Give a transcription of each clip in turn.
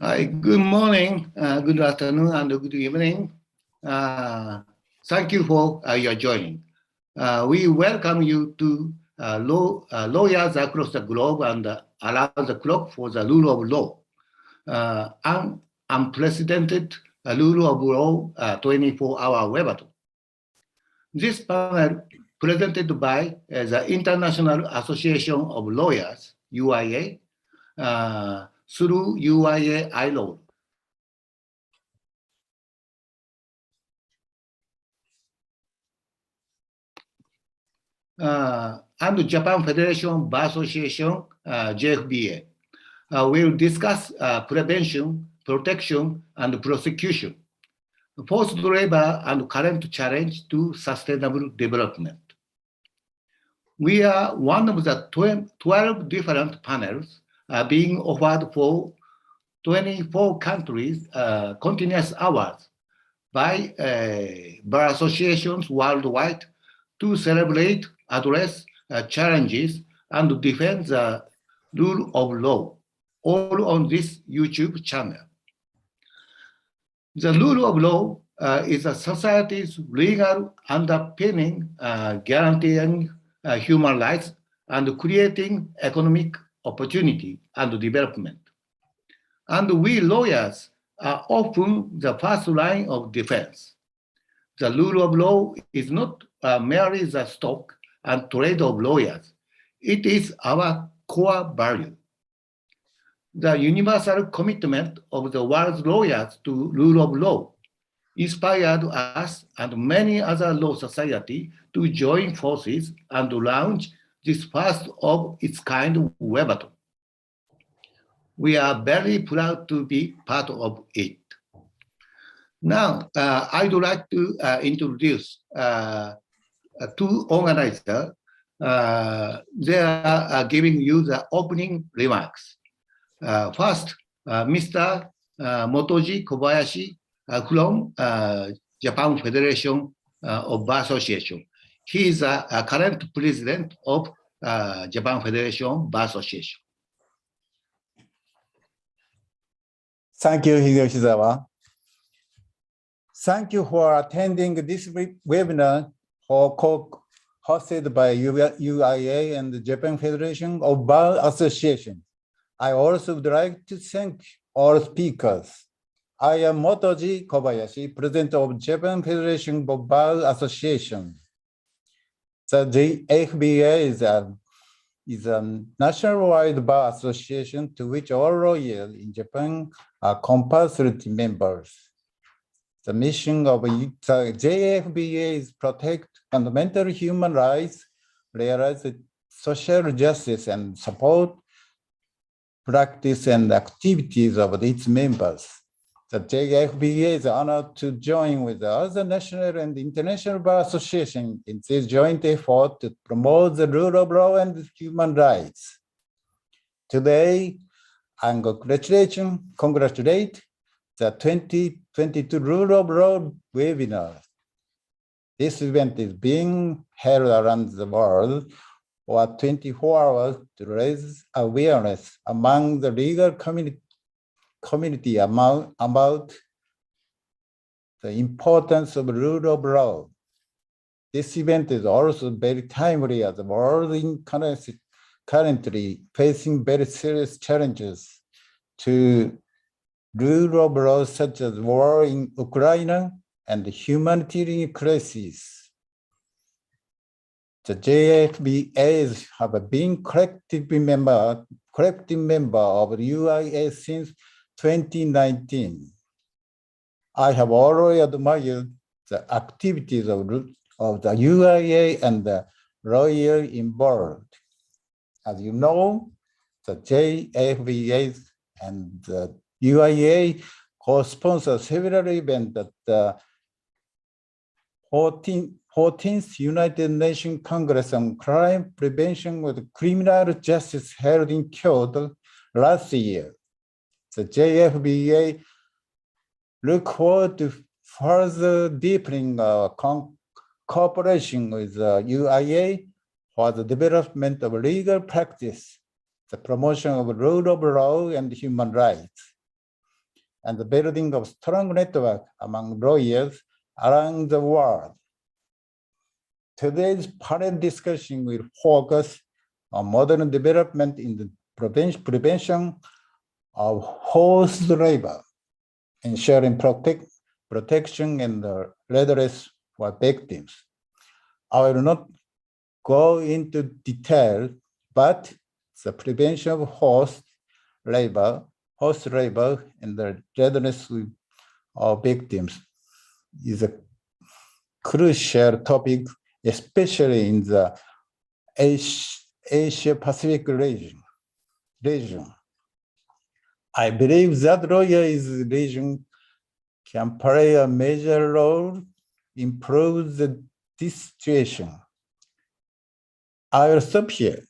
Hi, good morning, good afternoon, and good evening. Thank you for your joining. We welcome you to lawyers across the globe and around the clock for the rule of law. Unprecedented rule of law 24-hour webinar. This panel presented by the International Association of Lawyers, UIA, through UIA-IROL. And Japan Federation Bar Association, JFBA. Will discuss prevention, protection, and prosecution, forced labor and current challenge to sustainable development. We are one of the 12 different panels being offered for 24 countries, continuous hours by bar associations worldwide to celebrate, address challenges, and defend the rule of law, all on this YouTube channel. The rule of law is a society's legal underpinning, guaranteeing human rights and creating economic opportunity and development. And we lawyers are often the first line of defense. The rule of law is not merely the stock and trade of lawyers. It is our core value. The universal commitment of the world's lawyers to rule of law inspired us and many other law societies to join forces and launch this first of its kind webinar. We are very proud to be part of it. Now, I'd like to introduce two organizers. They are giving you the opening remarks. First, Mr. Motoji Kobayashi from Japan Federation of Bar Association. He is a current president of Japan Federation Bar Association. Thank you, Higashizawa. Thank you for attending this webinar hosted by UIA and the Japan Federation of Bar Association. I also would like to thank all speakers. I am Motoji Kobayashi, President of Japan Federation of Bar Association. The JFBA is a nationwide bar association to which all lawyers in Japan are compulsory members. The mission of the JFBA is protect fundamental human rights, realize social justice, and support practice and activities of its members. The JFBA is honored to join with the other national and international bar associations in this joint effort to promote the rule of law and human rights. Today, I congratulate the 2022 Rule of Law webinar. This event is being held around the world for 24 hours to raise awareness among the legal community about the importance of rule of law. This event is also very timely as the world is currently facing very serious challenges to rule of law, such as war in Ukraine and humanitarian crises. The JFBAs have been collective member of UIA since 2019. I have already admired the activities of the UIA and the lawyers involved. As you know, the JFBA and the UIA co-sponsor several events at the 14th United Nations Congress on Crime Prevention with Criminal Justice held in Kyoto last year. The JFBA look forward to further deepening our cooperation with the UIA for the development of legal practice, the promotion of rule of law and human rights. and the building of strong network among lawyers around the world. Today's panel discussion will focus on modern development in the prevention of forced labor, ensuring protection and redress for victims. I will not go into detail, but the prevention of forced labor, and the redress of victims is a crucial topic, especially in the Asia-Pacific region. I believe that lawyers region can play a major role in improve this situation. I will stop here.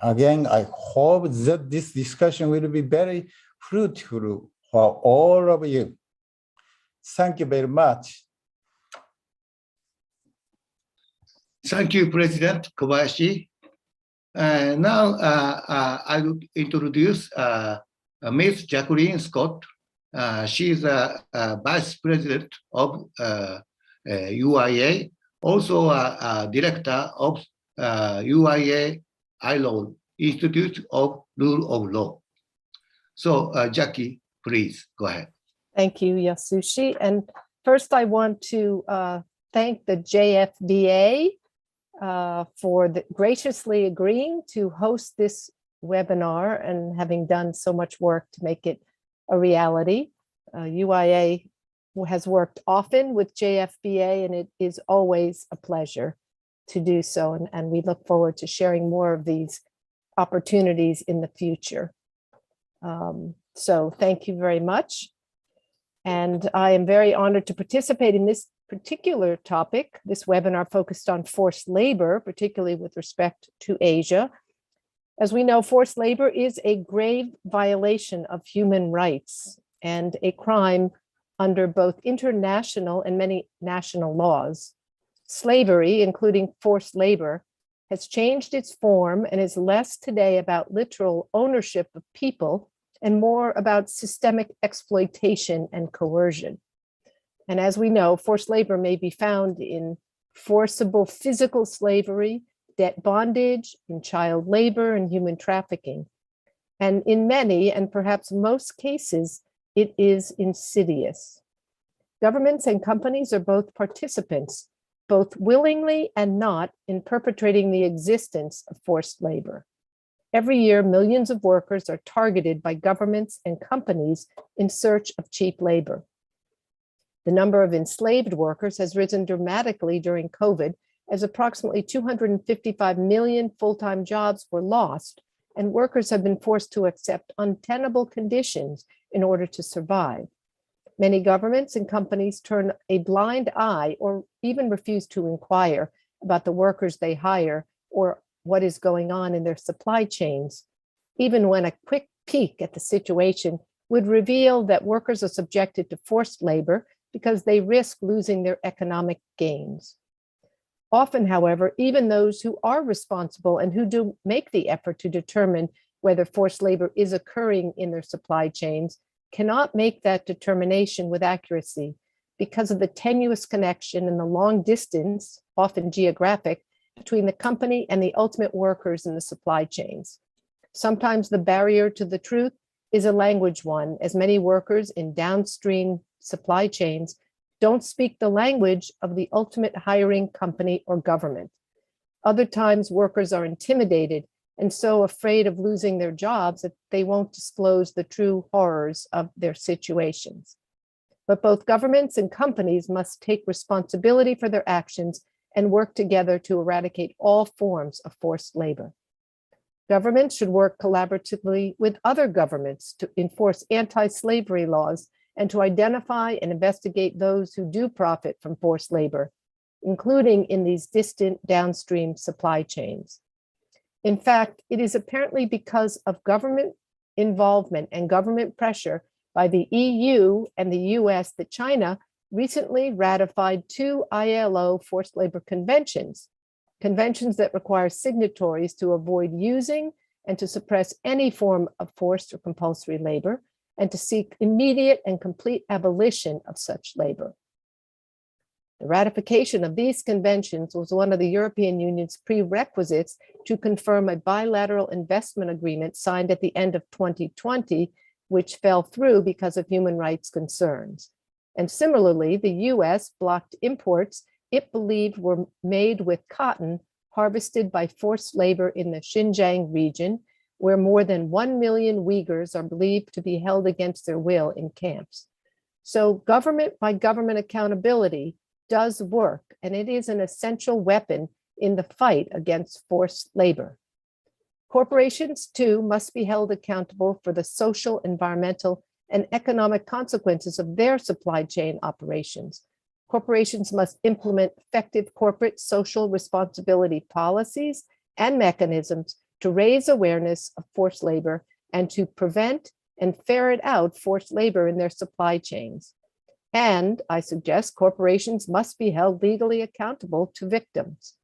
Again, I hope that this discussion will be very fruitful for all of you. Thank you very much. Thank you, President Kobayashi. Now I will introduce Ms. Jacqueline Scott. She is a Vice President of UIA, also a Director of UIA-IROL, Institute of Rule of Law. So Jackie, please go ahead. Thank you, Yasushi. And first I want to thank the JFBA for graciously agreeing to host this webinar and having done so much work to make it a reality. UIA has worked often with JFBA, and it is always a pleasure to do so. And we look forward to sharing more of these opportunities in the future. So thank you very much. And I am very honored to participate in this particular topic, this webinar focused on forced labor, particularly with respect to Asia. As we know, forced labor is a grave violation of human rights and a crime under both international and many national laws. Slavery, including forced labor, has changed its form and is less today about literal ownership of people and more about systemic exploitation and coercion. And as we know, forced labor may be found in forcible physical slavery, debt bondage, in child labor, and human trafficking. And in many, and perhaps most cases, it is insidious. Governments and companies are both participants, both willingly and not, in perpetrating the existence of forced labor. Every year, millions of workers are targeted by governments and companies in search of cheap labor. The number of enslaved workers has risen dramatically during COVID, as approximately 255 million full-time jobs were lost, and workers have been forced to accept untenable conditions in order to survive. Many governments and companies turn a blind eye or even refuse to inquire about the workers they hire or what is going on in their supply chains, even when a quick peek at the situation would reveal that workers are subjected to forced labor because they risk losing their economic gains. Often, however, even those who are responsible and who do make the effort to determine whether forced labor is occurring in their supply chains cannot make that determination with accuracy because of the tenuous connection and the long distance, often geographic, between the company and the ultimate workers in the supply chains. Sometimes the barrier to the truth is a language one, as many workers in downstream supply chains don't speak the language of the ultimate hiring company or government. Other times workers are intimidated and so afraid of losing their jobs that they won't disclose the true horrors of their situations. But both governments and companies must take responsibility for their actions and work together to eradicate all forms of forced labor. Governments should work collaboratively with other governments to enforce anti-slavery laws and to identify and investigate those who do profit from forced labor, including in these distant downstream supply chains. In fact, it is apparently because of government involvement and government pressure by the EU and the US that China recently ratified 2 ILO forced labor conventions that require signatories to avoid using and to suppress any form of forced or compulsory labor, and to seek immediate and complete abolition of such labor. The ratification of these conventions was one of the European Union's prerequisites to confirm a bilateral investment agreement signed at the end of 2020, which fell through because of human rights concerns. And similarly, the US blocked imports it believed were made with cotton harvested by forced labor in the Xinjiang region, where more than 1 million Uyghurs are believed to be held against their will in camps. So government by government accountability does work, and it is an essential weapon in the fight against forced labor. Corporations, too, must be held accountable for the social, environmental, and economic consequences of their supply chain operations. Corporations must implement effective corporate social responsibility policies and mechanisms to raise awareness of forced labor and to prevent and ferret out forced labor in their supply chains. And I suggest corporations must be held legally accountable to victims.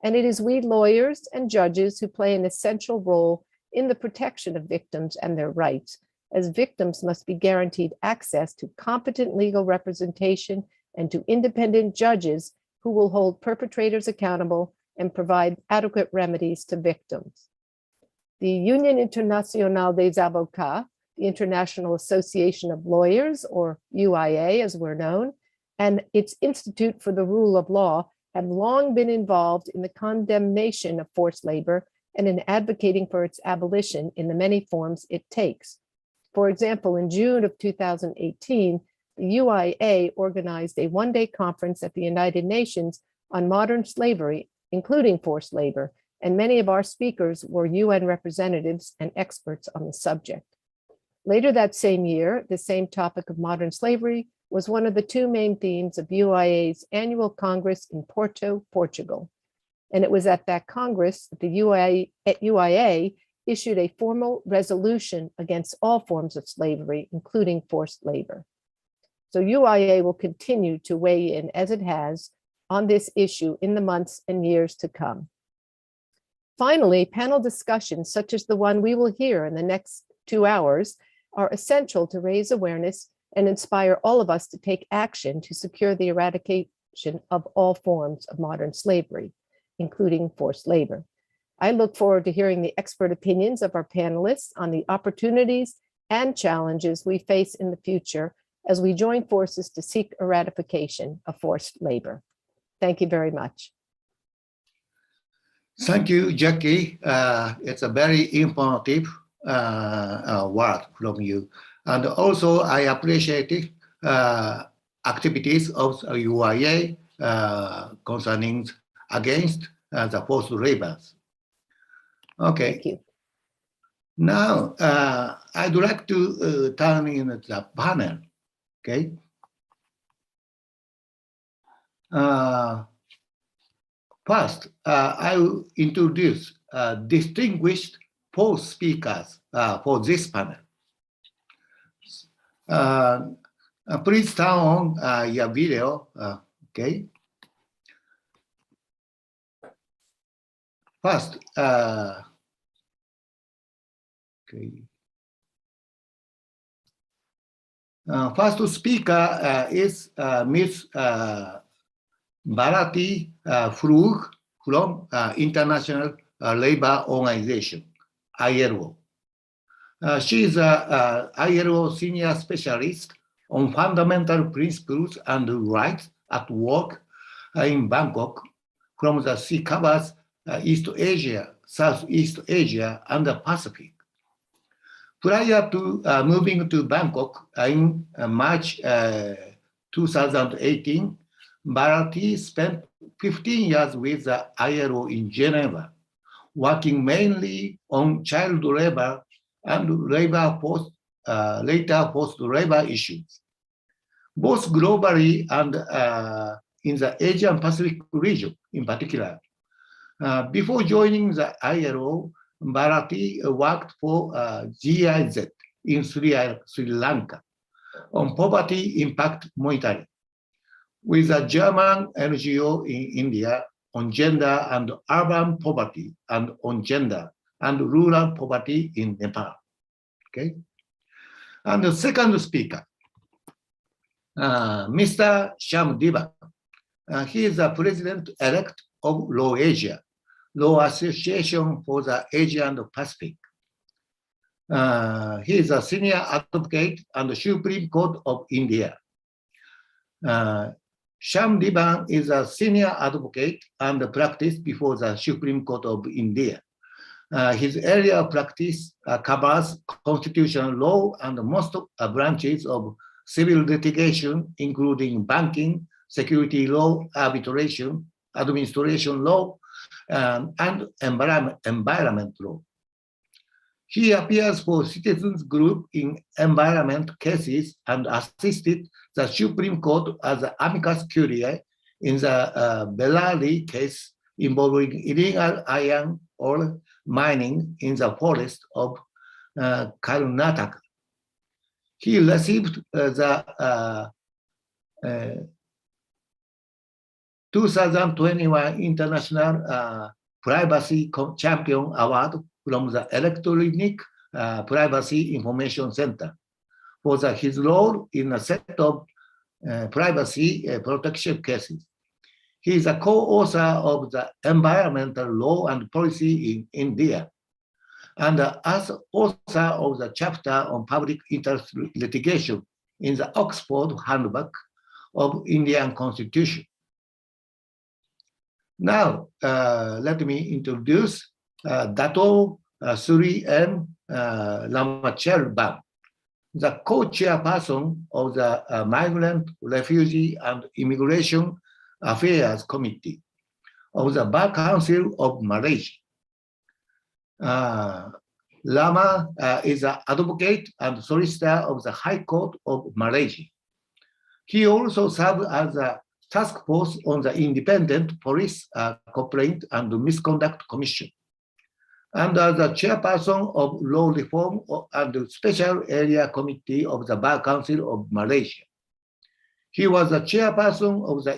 And it is we lawyers and judges who play an essential role in the protection of victims and their rights, as victims must be guaranteed access to competent legal representation and to independent judges who will hold perpetrators accountable and provide adequate remedies to victims. The Union Internationale des Avocats, the International Association of Lawyers, or UIA as we're known, and its Institute for the Rule of Law have long been involved in the condemnation of forced labor and in advocating for its abolition in the many forms it takes. For example, in June of 2018, the UIA organized a one-day conference at the United Nations on modern slavery, including forced labor, and many of our speakers were UN representatives and experts on the subject. Later that same year, the same topic of modern slavery was one of the two main themes of UIA's annual Congress in Porto, Portugal. And it was at that Congress that the UIA issued a formal resolution against all forms of slavery, including forced labor. So UIA will continue to weigh in, as it has, on this issue in the months and years to come. Finally, panel discussions such as the one we will hear in the next 2 hours are essential to raise awareness and inspire all of us to take action to secure the eradication of all forms of modern slavery, including forced labor. I look forward to hearing the expert opinions of our panelists on the opportunities and challenges we face in the future as we join forces to seek eradication of forced labor. Thank you very much. Thank you, Jackie. It's a very informative word from you. And also, I appreciate activities of UIA concerning against the forced labors. Okay. Thank you. Now, I'd like to turn in the panel. Okay. First, I will introduce distinguished 4 speakers for this panel. Please turn on your video. Okay. First, okay. First speaker is Ms. Bharati Pflug from International Labour Organization, ILO. She is an ILO senior specialist on fundamental principles and rights at work in Bangkok. From the sea covers East Asia, Southeast Asia, and the Pacific. Prior to moving to Bangkok in March 2018, Bharati spent 15 years with the ILO in Geneva, working mainly on child labor and later forced labor issues, both globally and in the Asian Pacific region in particular. Before joining the ILO, Bharati worked for GIZ in Sri Lanka on poverty impact monitoring, with a German NGO in India on gender and urban poverty, and on gender and rural poverty in Nepal. Okay. And the second speaker, Mr. Shyam Divan. He is the president-elect of Lawasia, Law Association for the Asia and Pacific. He is a senior advocate and the Supreme Court of India. Shyam Divan is a senior advocate and practice before the Supreme Court of India. His area of practice covers constitutional law and most branches of civil litigation, including banking, security law, arbitration, administration law, and environment law. He appears for citizens group in environment cases and assisted the Supreme Court as an amicus curiae in the Bharati case involving illegal iron ore mining in the forest of Karnataka. He received the 2021 International Privacy Champion Award from the Electronic Privacy Information Center for his role in a set of privacy protection cases. He is a co-author of the Environmental Law and Policy in India, and as author of the chapter on public interest litigation in the Oxford Handbook of Indian Constitution. Now, let me introduce Dato Shyam Ramachelvam, the co-chairperson of the Migrant, Refugee and Immigration Affairs Committee of the Bar Council of Malaysia. Lama is an advocate and solicitor of the High Court of Malaysia. He also served as a task force on the Independent Police Complaint and Misconduct Commission, and as the chairperson of Law Reform and Special Area Committee of the Bar Council of Malaysia. He was the chairperson of the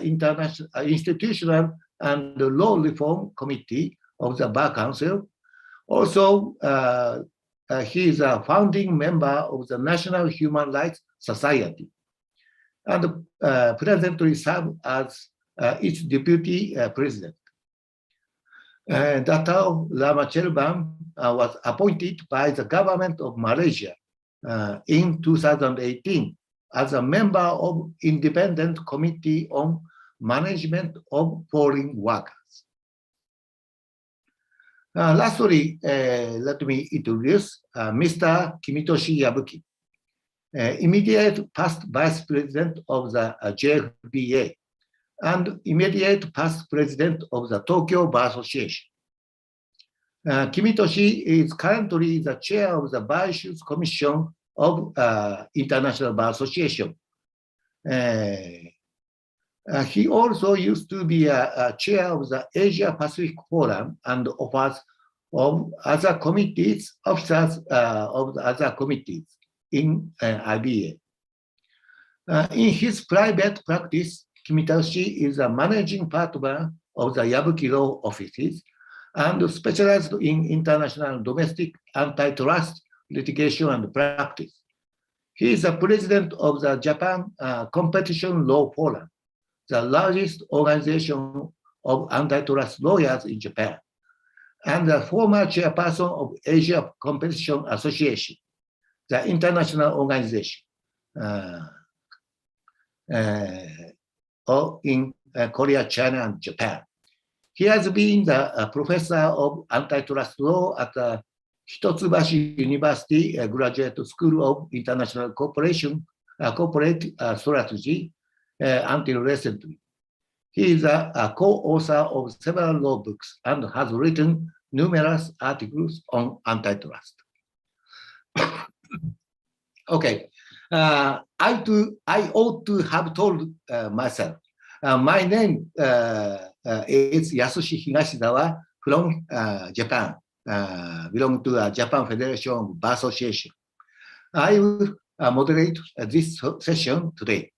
Institutional and Law Reform Committee of the Bar Council. Also, he is a founding member of the National Human Rights Society, and presently serves as its deputy president. Dato Ramachelvam was appointed by the government of Malaysia in 2018 as a member of Independent Committee on Management of Foreign Workers. Lastly, let me introduce Mr. Kimitoshi Yabuki, immediate past vice president of the JFBA and immediate past president of the Tokyo Bar Association. Kimitoshi is currently the chair of the Bar Issues Commission of International Bar Association. He also used to be a chair of the Asia Pacific Forum and offers of other committees, officers of the other committees in IBA. In his private practice, Kimitoshi is a managing partner of the Yabuki law offices and specialized in international and domestic antitrust litigation and practice. He is the president of the Japan Competition Law Forum, the largest organization of antitrust lawyers in Japan, and the former chairperson of Asia Competition Association, the international organization in Korea, China, and Japan. He has been the professor of antitrust law at the Hitotsubashi University Graduate School of International Corporate Strategy until recently. He is a co-author of several law books and has written numerous articles on antitrust. Okay, I ought to have told myself. My name is Yasushi Higashizawa from Japan, belong to the Japan Federation of Bar Association. I will moderate this session today.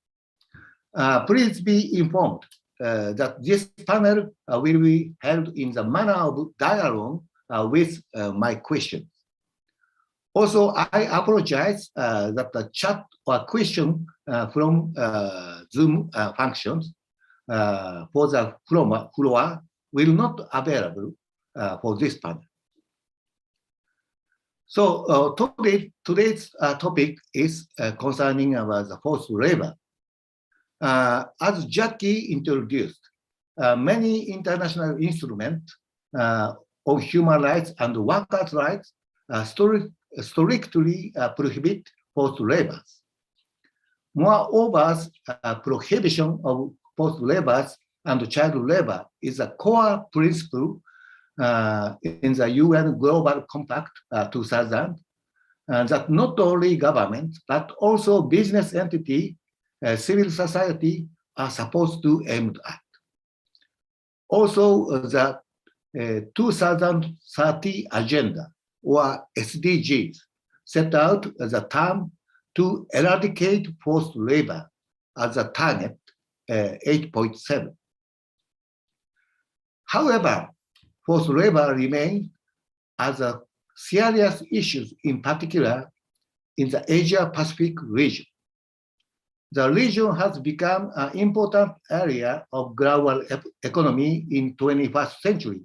Please be informed that this panel will be held in the manner of dialogue with my questions. Also, I apologize that the chat or question from Zoom functions for the floor will not available for this panel. So today's topic is concerning about the forced labor. As Jackie introduced, many international instruments of human rights and workers' rights strictly prohibit forced labor. Moreover, prohibition of forced labor and child labor is a core principle in the UN Global Compact 2000, that not only government, but also business entity, civil society are supposed to aim at. Also, the 2030 Agenda, or SDGs, set out the term to eradicate forced labor as a target 8.7. However, forced labor remains as a serious issue, in particular in the Asia-Pacific region. The region has become an important area of global economy in 21st century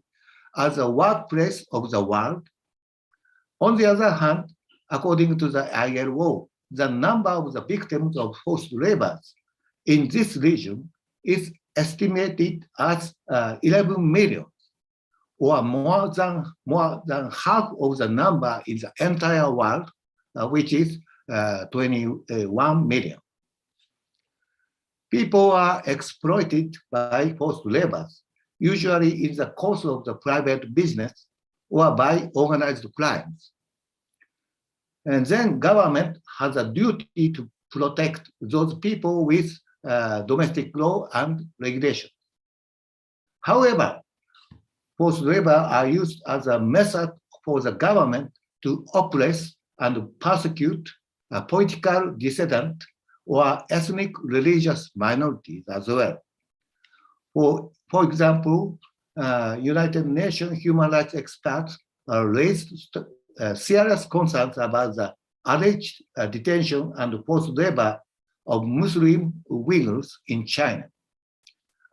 as a workplace of the world. On the other hand, according to the ILO, the number of the victims of forced labor in this region is estimated as 11 million, or more than half of the number in the entire world, which is 21 million. People are exploited by forced labor, usually in the course of the private business or by organized crimes. And then government has a duty to protect those people with domestic law and regulation. However, forced labor are used as a method for the government to oppress and persecute political dissident or ethnic religious minorities as well. For example, United Nations human rights experts raised serious concerns about the alleged detention and forced labor of Muslim Uyghurs in China,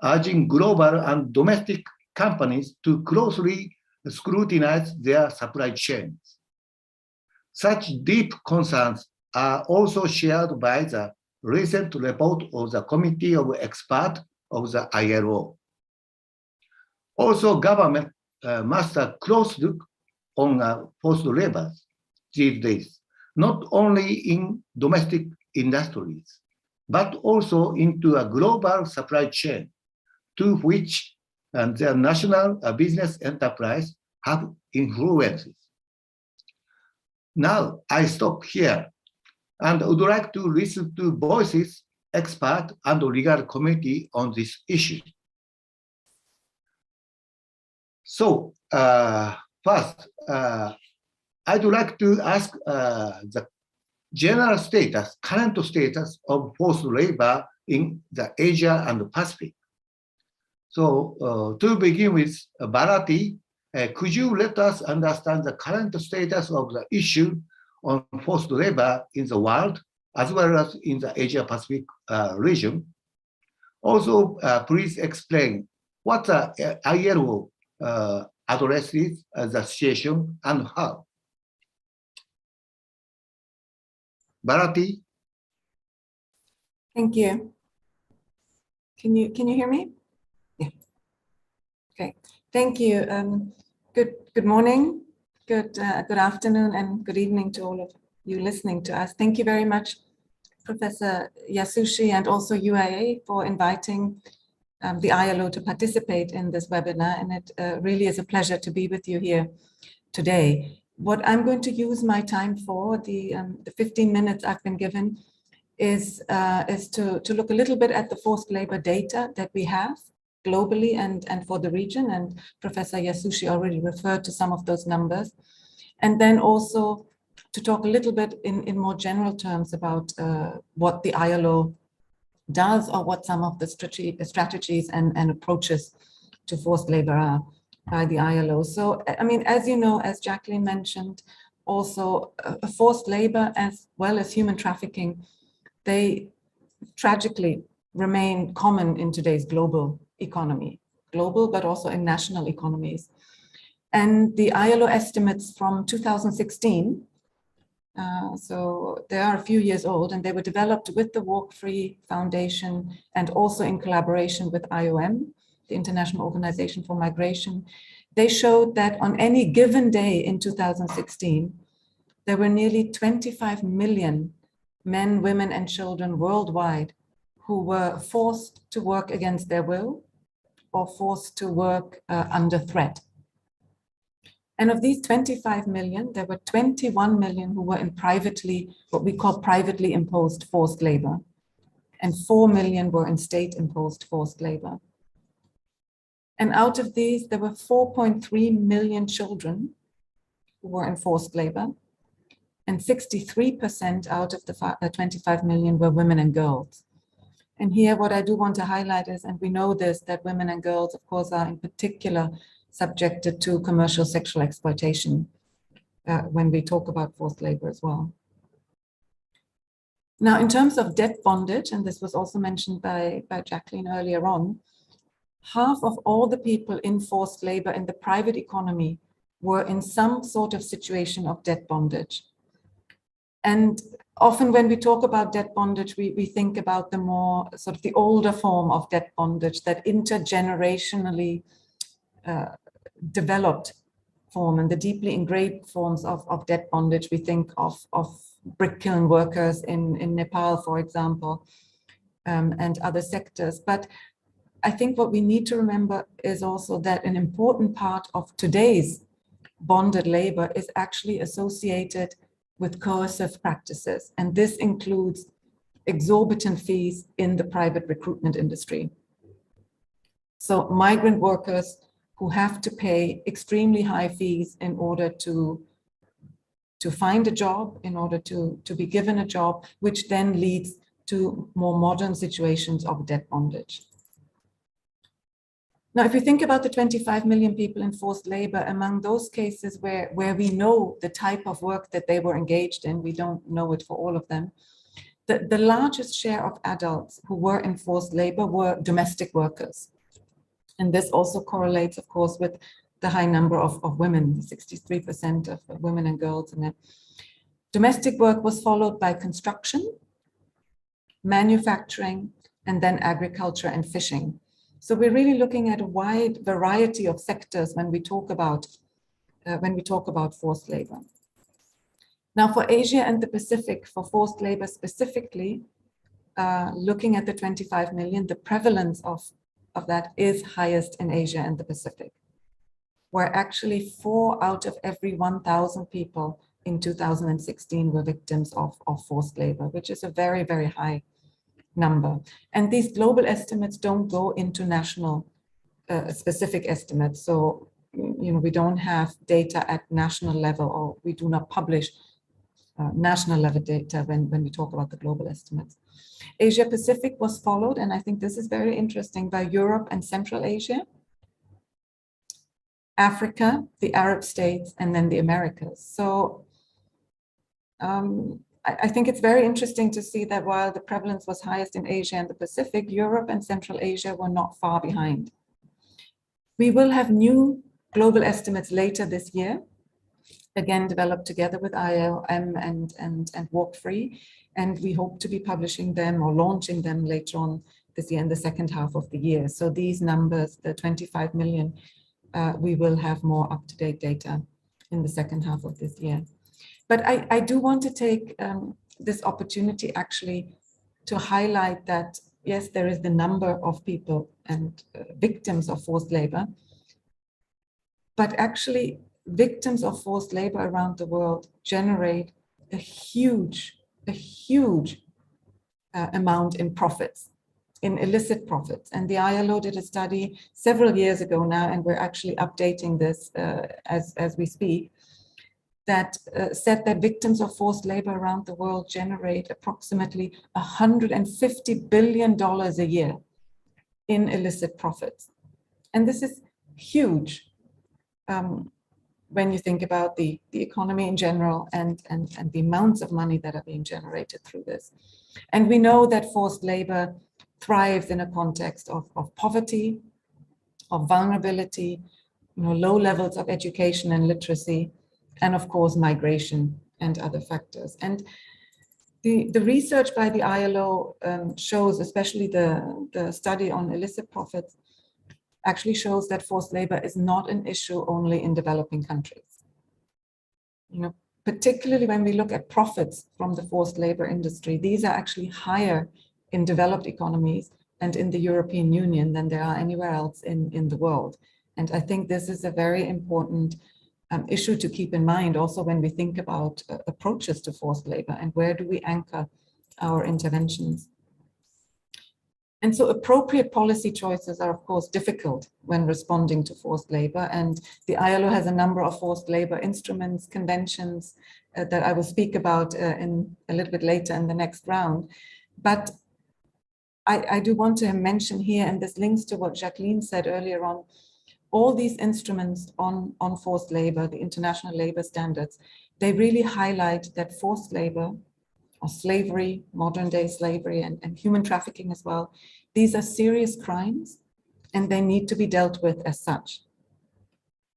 urging global and domestic companies to closely scrutinize their supply chains. Such deep concerns are also shared by the recent report of the Committee of Experts of the ILO. Also, government must have a close look on forced labor these days, not only in domestic industries, but also into a global supply chain to which their national business enterprise have influences. Now, I stop here and would like to listen to voices, experts, and legal committee on this issue. So, first, I'd like to ask the general status, current status of forced labor in the Asia and the Pacific. So, to begin with, Bharati, could you let us understand the current status of the issue on forced labor in the world, as well as in the Asia-Pacific region? Also, please explain what the ILO addresses the situation and how. Bharati? Thank you. Can you hear me? Yeah. Okay. Thank you. Good morning, good afternoon, and good evening to all of you listening to us. Thank you very much, Professor Yasushi, and also UIA for inviting the ILO to participate in this webinar, and it really is a pleasure to be with you here today. What I'm going to use my time for, the 15 minutes I've been given, is to look a little bit at the forced labor data that we have globally and for the region, and Professor Yasushi already referred to some of those numbers, and then also to talk a little bit in more general terms about what the ILO does, or what some of the strategies and approaches to forced labor are by the ILO. So, I mean, as you know, as Jacqueline mentioned, also forced labor as well as human trafficking, they tragically remain common in today's global economy, global, but also in national economies. And the ILO estimates from 2016, so they are a few years old, and they were developed with the Walk Free Foundation and also in collaboration with IOM, the International Organization for Migration. They showed that on any given day in 2016, there were nearly 25 million men, women, and children worldwide who were forced to work against their will or forced to work under threat. And of these 25 million, there were 21 million who were in what we call privately imposed forced labor, and 4 million were in state-imposed forced labor. And out of these, there were 4.3 million children who were in forced labor, and 63% out of the 25 million were women and girls. And here, what I do want to highlight is, and we know this, that women and girls, of course, are in particular subjected to commercial sexual exploitation when we talk about forced labor as well. Now, in terms of debt bondage, and this was also mentioned by Jacqueline earlier on, half of all the people in forced labor in the private economy were in some sort of situation of debt bondage. And often when we talk about debt bondage, we think about the more sort of the older form of debt bondage, that intergenerationally developed form, and the deeply ingrained forms of debt bondage. We think of brick kiln workers in Nepal, for example, and other sectors. But I think what we need to remember is also that an important part of today's bonded labor is actually associated with coercive practices. And this includes exorbitant fees in the private recruitment industry. So migrant workers who have to pay extremely high fees in order to find a job, in order to be given a job, which then leads to more modern situations of debt bondage. Now, if you think about the 25 million people in forced labor, among those cases where we know the type of work that they were engaged in, we don't know it for all of them, the largest share of adults who were in forced labor were domestic workers. And this also correlates, of course, with the high number of women, 63% of women and girls. And domestic work was followed by construction, manufacturing, and then agriculture and fishing. So we're really looking at a wide variety of sectors when we talk about forced labor. Now, for Asia and the Pacific, for forced labor specifically, looking at the 25 million, the prevalence of that is highest in Asia and the Pacific, where actually 4 out of every 1,000 people in 2016 were victims of forced labor, which is a very, very high number. And these global estimates don't go into national specific estimates. So, we don't have data at national level, or we do not publish national level data when we talk about the global estimates. Asia Pacific was followed, and I think this is very interesting, by Europe and Central Asia, Africa, the Arab states, and then the Americas. So I think it's very interesting to see that while the prevalence was highest in Asia and the Pacific, Europe and Central Asia were not far behind. We will have new global estimates later this year, again developed together with IOM and Walk Free, and we hope to be publishing them or launching them later on this year in the second half of the year. So these numbers, the 25 million, we will have more up-to-date data in the second half of this year. But I do want to take this opportunity actually to highlight that, yes, there is the number of people and victims of forced labor, but actually victims of forced labor around the world generate a huge amount in profits, in illicit profits. And the ILO did a study several years ago now, and we're actually updating this as we speak, that said that victims of forced labor around the world generate approximately $150 billion a year in illicit profits. And this is huge. when you think about the economy in general and the amounts of money that are being generated through this. And we know that forced labor thrives in a context of poverty, of vulnerability, low levels of education and literacy, and of course, migration and other factors. And the research by the ILO shows, especially the study on illicit profits, actually shows that forced labor is not an issue only in developing countries. Particularly when we look at profits from the forced labor industry, these are actually higher in developed economies and in the European Union than there are anywhere else in the world. And I think this is a very important issue to keep in mind also when we think about approaches to forced labor and where do we anchor our interventions. And so appropriate policy choices are, of course, difficult when responding to forced labor. And the ILO has a number of forced labor instruments, conventions that I will speak about in a little bit later in the next round. But I do want to mention here, and this links to what Jacqueline said earlier on, all these instruments on forced labor, the international labor standards, they really highlight that forced labor or slavery, modern day slavery and human trafficking as well, these are serious crimes and they need to be dealt with as such.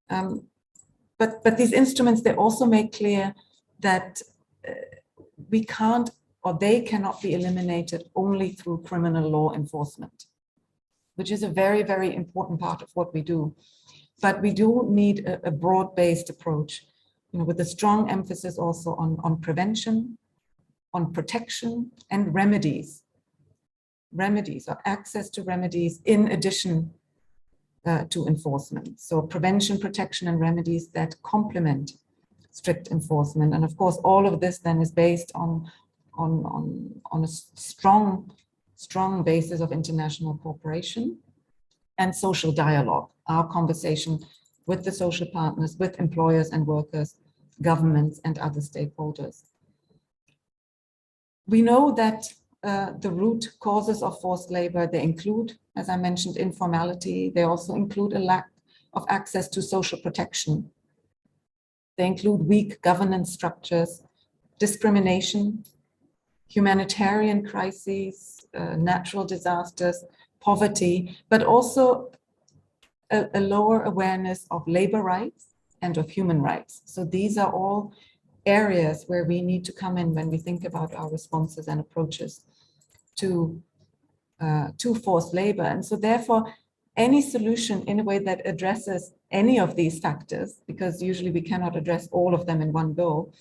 But these instruments, they also make clear that we can't, or they cannot be eliminated only through criminal law enforcement, which is a very, very important part of what we do. But we do need a broad-based approach, with a strong emphasis also on prevention, on protection and remedies or access to remedies in addition to enforcement. So prevention, protection and remedies that complement strict enforcement. And of course, all of this then is based on a strong basis of international cooperation and social dialogue, our conversation with the social partners, with employers and workers, governments and other stakeholders. We know that the root causes of forced labor, they include, as I mentioned, informality. They also include a lack of access to social protection. They include weak governance structures, discrimination, humanitarian crises, natural disasters, poverty, but also a lower awareness of labor rights and of human rights. So these are all areas where we need to come in when we think about our responses and approaches to forced labor. And so therefore, any solution in a way that addresses any of these factors, because usually we cannot address all of them in one go,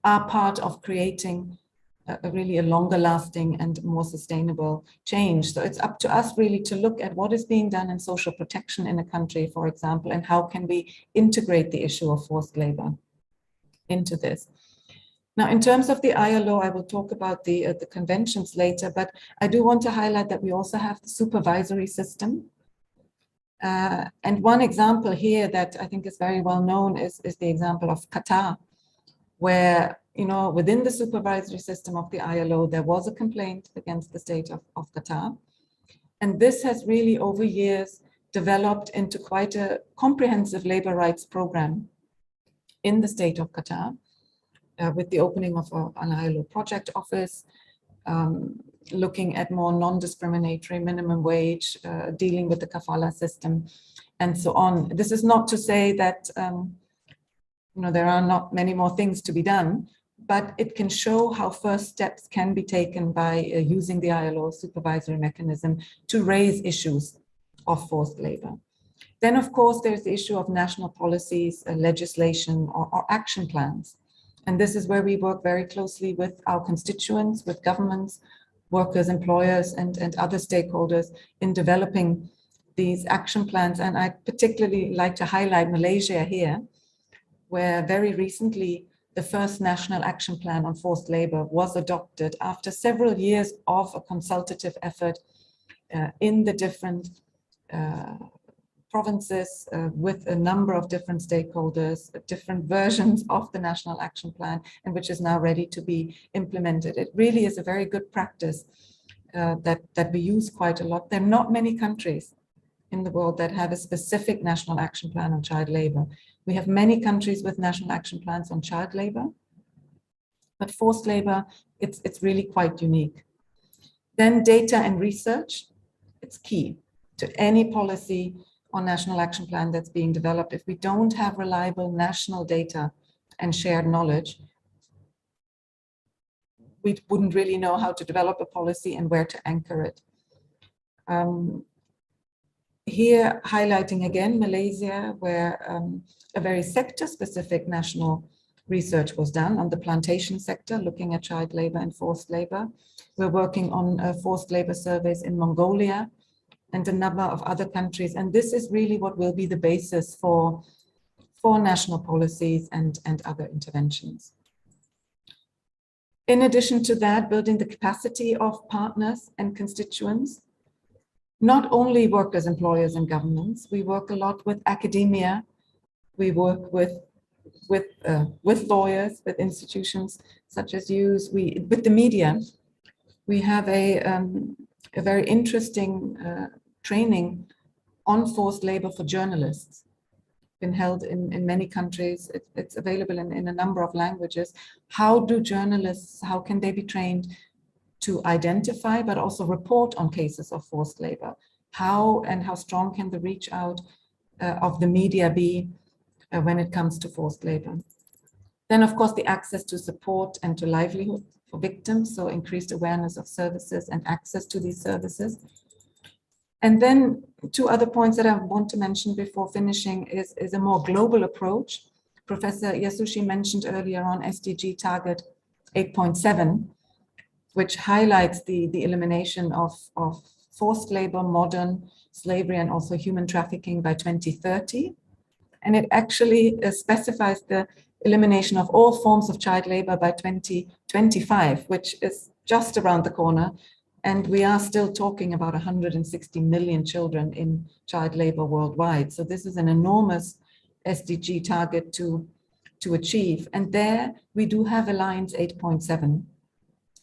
are part of creating a really longer lasting and more sustainable change. So it's up to us really to look at what is being done in social protection in a country, for example, and how can we integrate the issue of forced labor into this. Now, in terms of the ILO, I will talk about the conventions later, but I do want to highlight that we also have the supervisory system. And one example here that I think is very well known is the example of Qatar, where, within the supervisory system of the ILO, there was a complaint against the state of Qatar. And this has really over years developed into quite a comprehensive labor rights program in the state of Qatar, with the opening of an ILO project office, looking at more non-discriminatory minimum wage, dealing with the kafala system, and so on. This is not to say that there are not many more things to be done, but it can show how first steps can be taken by using the ILO supervisory mechanism to raise issues of forced labor. Then, of course, there's the issue of national policies, legislation, or action plans. And this is where we work very closely with our constituents, with governments, workers, employers, and other stakeholders in developing these action plans. And I particularly like to highlight Malaysia here, where very recently the first national action plan on forced labor was adopted after several years of a consultative effort in the different provinces with a number of different stakeholders, different versions of the national action plan, and which is now ready to be implemented. It really is a very good practice that we use quite a lot. There are not many countries in the world that have a specific national action plan on child labor. We have many countries with national action plans on child labor, but forced labor, it's really quite unique. Then data and research, it's key to any policy or national action plan that's being developed. If we don't have reliable national data and shared knowledge, we wouldn't really know how to develop a policy and where to anchor it. Here, highlighting again Malaysia, where a very sector-specific national research was done on the plantation sector, looking at child labor and forced labor. We're working on forced labor surveys in Mongolia and a number of other countries. And this is really what will be the basis for national policies and other interventions. In addition to that, building the capacity of partners and constituents, not only workers, employers, and governments. We work a lot with academia. We work with lawyers, with institutions such as yous. With the media, we have a very interesting training on forced labor for journalists. Been held in many countries. It's available in a number of languages. How do journalists, how can they be trained to identify, but also report on cases of forced labor? How strong can the reach out of the media be when it comes to forced labor? Then, of course, the access to support and to livelihood for victims, so increased awareness of services and access to these services. And then two other points that I want to mention before finishing is a more global approach. Professor Yasushi mentioned earlier on SDG target 8.7, which highlights the elimination of forced labor, modern slavery, and also human trafficking by 2030. And it actually specifies the elimination of all forms of child labor by 2025, which is just around the corner. And we are still talking about 160 million children in child labor worldwide. So this is an enormous SDG target to achieve. And there we do have Alliance 8.7,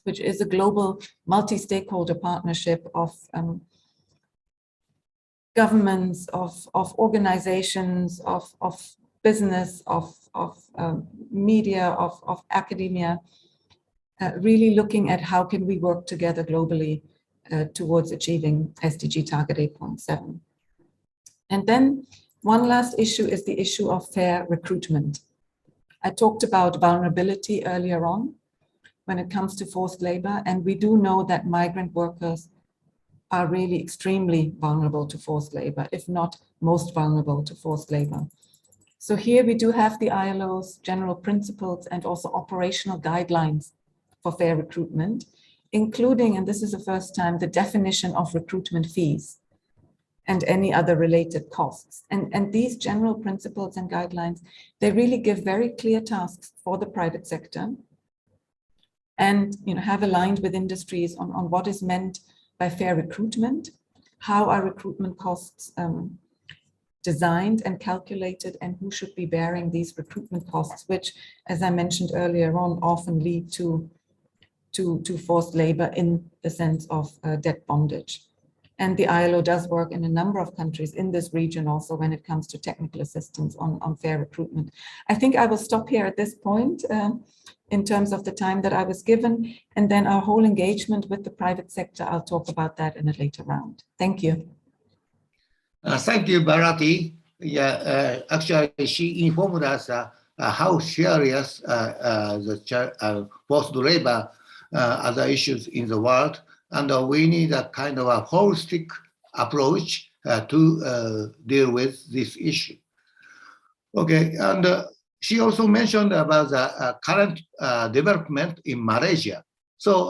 which is a global multi-stakeholder partnership of governments, of organizations, of business, of media, of academia, really looking at how can we work together globally towards achieving SDG target 8.7. And then one last issue is the issue of fair recruitment. I talked about vulnerability earlier on when it comes to forced labor, and we do know that migrant workers are really extremely vulnerable to forced labor, if not most vulnerable to forced labor. So here we do have the ILO's general principles and also operational guidelines for fair recruitment, including, and this is the first time, the definition of recruitment fees and any other related costs. And these general principles and guidelines, they really give very clear tasks for the private sector and have aligned with industries on what is meant by fair recruitment, how are recruitment costs designed and calculated, and who should be bearing these recruitment costs, which, as I mentioned earlier on, often lead to forced labor in the sense of debt bondage. And the ILO does work in a number of countries in this region also when it comes to technical assistance on fair recruitment. I think I will stop here at this point in terms of the time that I was given, and then our whole engagement with the private sector, I'll talk about that in a later round. Thank you. Thank you, Bharati. Yeah, actually, she informed us how serious the forced labor other issues in the world, and we need a kind of a holistic approach to deal with this issue. Okay, and she also mentioned about the current development in Malaysia. So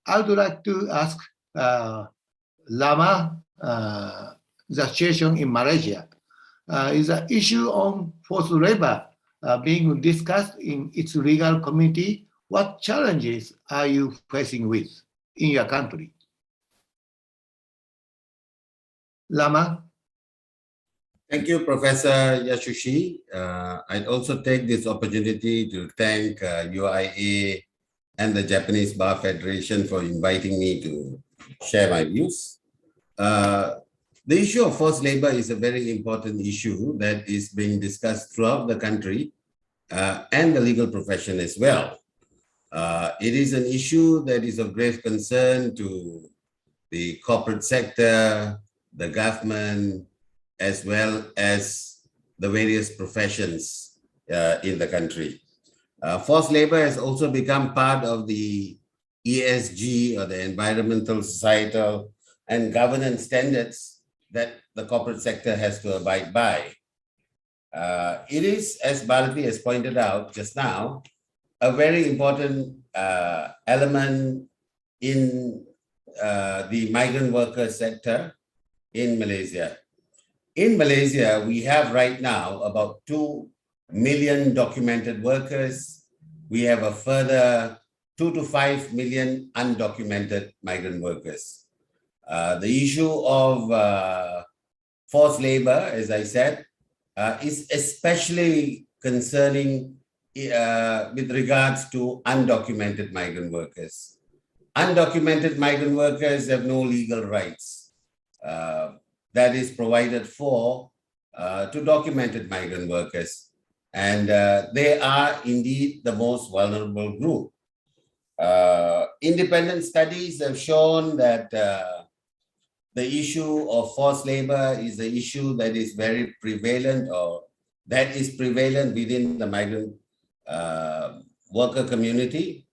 I would like to ask Lama, the situation in Malaysia. Is the issue on forced labor being discussed in its legal community? What challenges are you facing with in your country? Lama? Thank you, Professor Yasushi. I'd also take this opportunity to thank UIA and the Japanese Bar Federation for inviting me to share my views. The issue of forced labor is a very important issue that is being discussed throughout the country and the legal profession as well. It is an issue that is of grave concern to the corporate sector, the government, as well as the various professions in the country. Forced labor has also become part of the ESG, or the environmental, societal, and governance standards that the corporate sector has to abide by. It is, as Bharati has pointed out just now, a very important element in the migrant worker sector in Malaysia. In Malaysia, we have right now about 2 million documented workers. We have a further 2 to 5 million undocumented migrant workers. The issue of forced labor, as I said, is especially concerning with regards to undocumented migrant workers. Undocumented migrant workers have no legal rights that is provided for to documented migrant workers. And they are indeed the most vulnerable group. Independent studies have shown that the issue of forced labor is the issue that is very prevalent, or that is prevalent within the migrant worker community.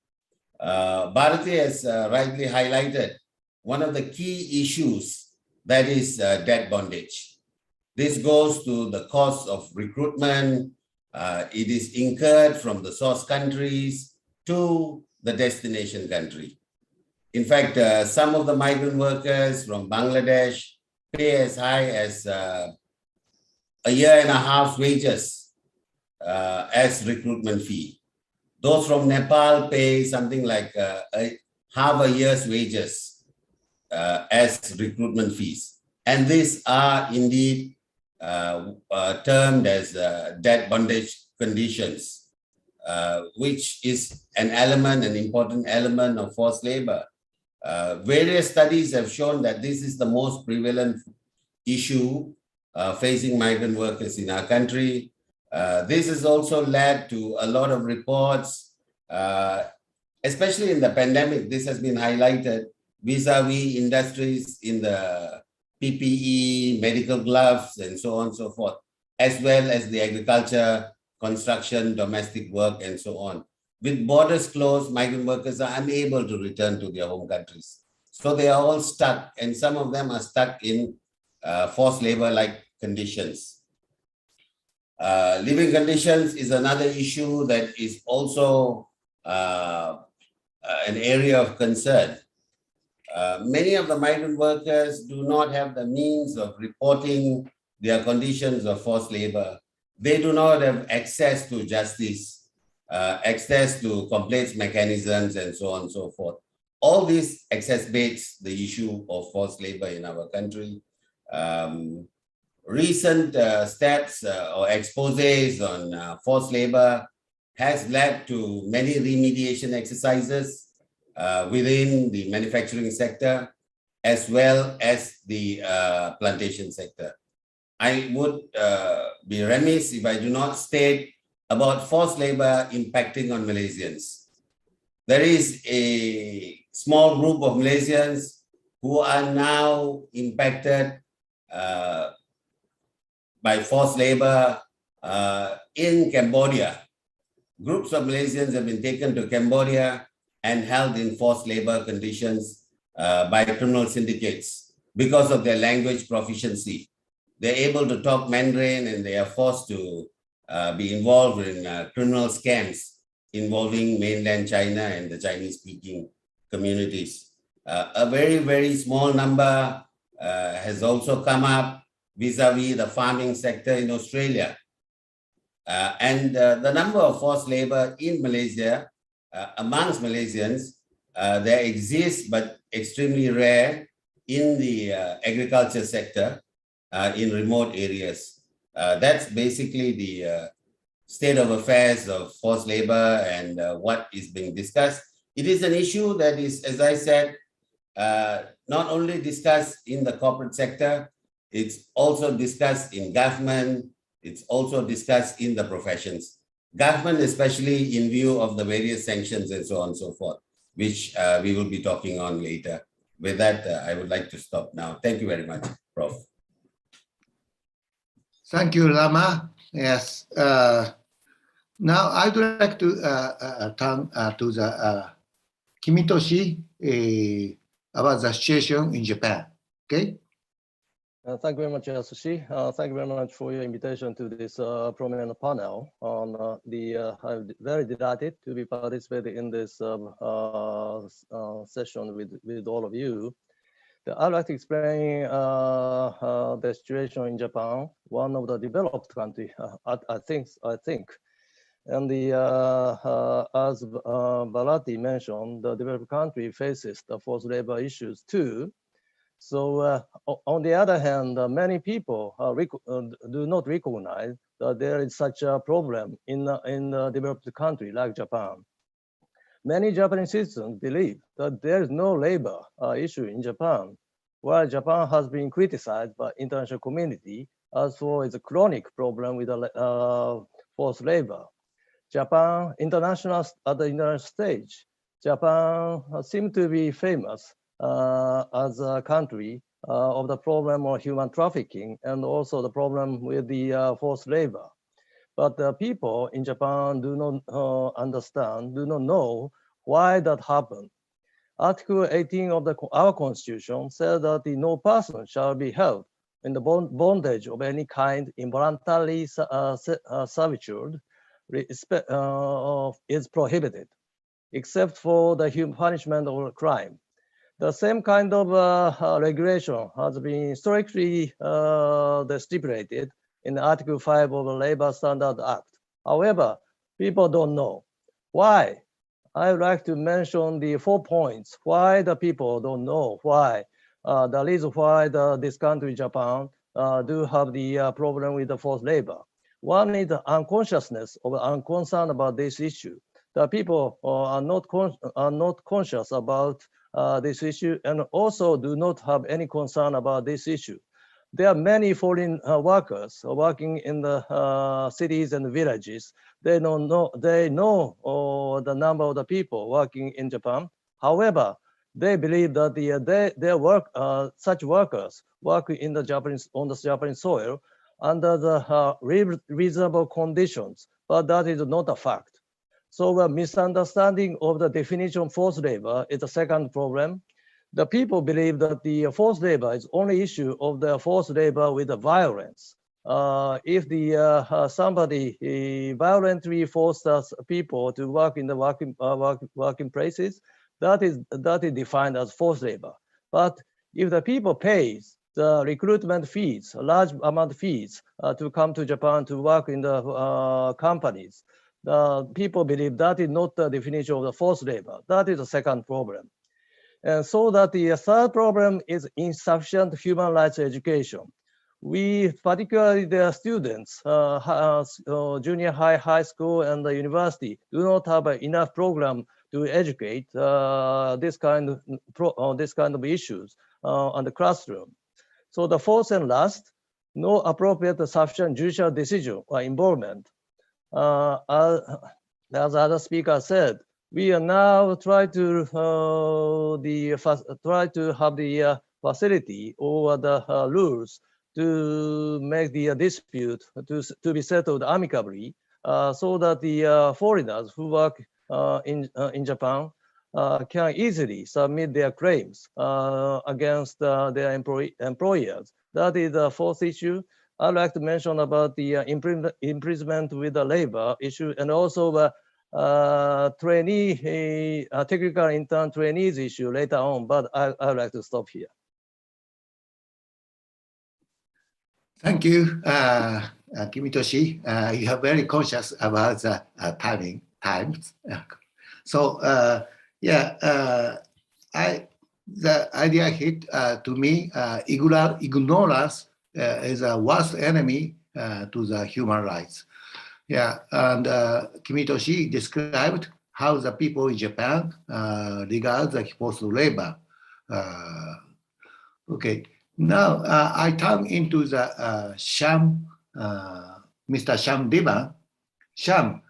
Bharati has rightly highlighted one of the key issues, that is debt bondage. This goes to the cost of recruitment. It is incurred from the source countries to the destination country. In fact, some of the migrant workers from Bangladesh pay as high as a year and a half wages as recruitment fee. Those from Nepal pay something like half a year's wages as recruitment fees. And these are indeed termed as debt bondage conditions, which is an element, an important element of forced labor. Various studies have shown that this is the most prevalent issue facing migrant workers in our country. This has also led to a lot of reports, especially in the pandemic. This has been highlighted vis-a-vis industries in the PPE, medical gloves, and so on and so forth, as well as the agriculture, construction, domestic work, and so on. With borders closed, migrant workers are unable to return to their home countries. So they are all stuck, and some of them are stuck in forced labor-like conditions. Living conditions is another issue that is also an area of concern. Many of the migrant workers do not have the means of reporting their conditions of forced labor. They do not have access to justice, access to complaints mechanisms, and so on and so forth. All this exacerbates the issue of forced labor in our country. Recent steps or exposés on forced labor has led to many remediation exercises within the manufacturing sector, as well as the plantation sector. I would be remiss if I do not state about forced labor impacting on Malaysians. There is a small group of Malaysians who are now impacted by forced labor in Cambodia. Groups of Malaysians have been taken to Cambodia and held in forced labor conditions by criminal syndicates because of their language proficiency. They're able to talk Mandarin, and they are forced to be involved in criminal scams involving mainland China and the Chinese-speaking communities. A very, very small number has also come up vis-a-vis the farming sector in Australia. And the number of forced labor in Malaysia, amongst Malaysians, there exists, but extremely rare in the agriculture sector in remote areas. That's basically the state of affairs of forced labor and what is being discussed. It is an issue that is, as I said, not only discussed in the corporate sector, It's also discussed in government. It's also discussed in the professions. Government, especially in view of the various sanctions and so on and so forth, which we will be talking on later. With that, I would like to stop now. Thank you very much, Prof. Thank you, Rama. Yes. Now I'd like to turn to the Kimitoshi about the situation in Japan. Okay. Thank you very much, Yasushi. Thank you very much for your invitation to this prominent panel. I'm very delighted to be participating in this session with all of you. I'd like to explain the situation in Japan, one of the developed countries, I think. And as Bharati mentioned, the developed country faces the forced labor issues too. So on the other hand, many people do not recognize that there is such a problem in a developed country like Japan. Many Japanese citizens believe that there is no labor issue in Japan, while Japan has been criticized by international community as for its chronic problem with forced labor. Japan, at the international stage, Japan seems to be famous as a country of the problem of human trafficking and also the problem with the forced labor. But the people in Japan do not understand, do not know why that happened. Article 18 of our constitution says that no person shall be held in the bondage of any kind, involuntarily servitude is prohibited, except for the punishment of crime. The same kind of regulation has been strictly stipulated in Article 5 of the Labor Standards Act. However, people don't know. Why? I would like to mention the 4 points why the people don't know why. The reason why this country, Japan, do have the problem with the forced labor. One is the unconsciousness or unconcern about this issue. The people are not conscious about this issue and also do not have any concern about this issue. There are many foreign workers working in the cities and villages. They know the number of the people working in Japan. However, they believe that such workers work in on the Japanese soil under the reasonable conditions, but that is not a fact. So a misunderstanding of the definition of forced labor is the second problem. The people believe that the forced labor is only issue of the forced labor with the violence. If somebody violently forces people to work in the working places, that is defined as forced labor. But if the people pays the recruitment fees, a large amount of fees to come to Japan to work in the companies, the people believe that is not the definition of the forced labor. That is the second problem. And so that the third problem is insufficient human rights education. We, particularly the students, junior high, high school, and the university, do not have enough program to educate this kind of issues on the classroom. So the fourth and last, no appropriate sufficient judicial decision or involvement. As other speaker said, we are now trying to have the facility or the rules to make the dispute to be settled amicably, so that the foreigners who work in Japan can easily submit their claims against their employers. That is the fourth issue. I'd like to mention about the imprisonment with the labor issue and also the technical intern trainees issue later on, but I'd like to stop here. Thank you, Kimitoshi. You are very conscious about the times. So the idea hit to me, ignorance is a worst enemy to the human rights. Yeah, and Kimitoshi described how the people in Japan regard the forced labor. Okay, Now I turn into the Shyam, Mr. Shyam Divan. Shyam,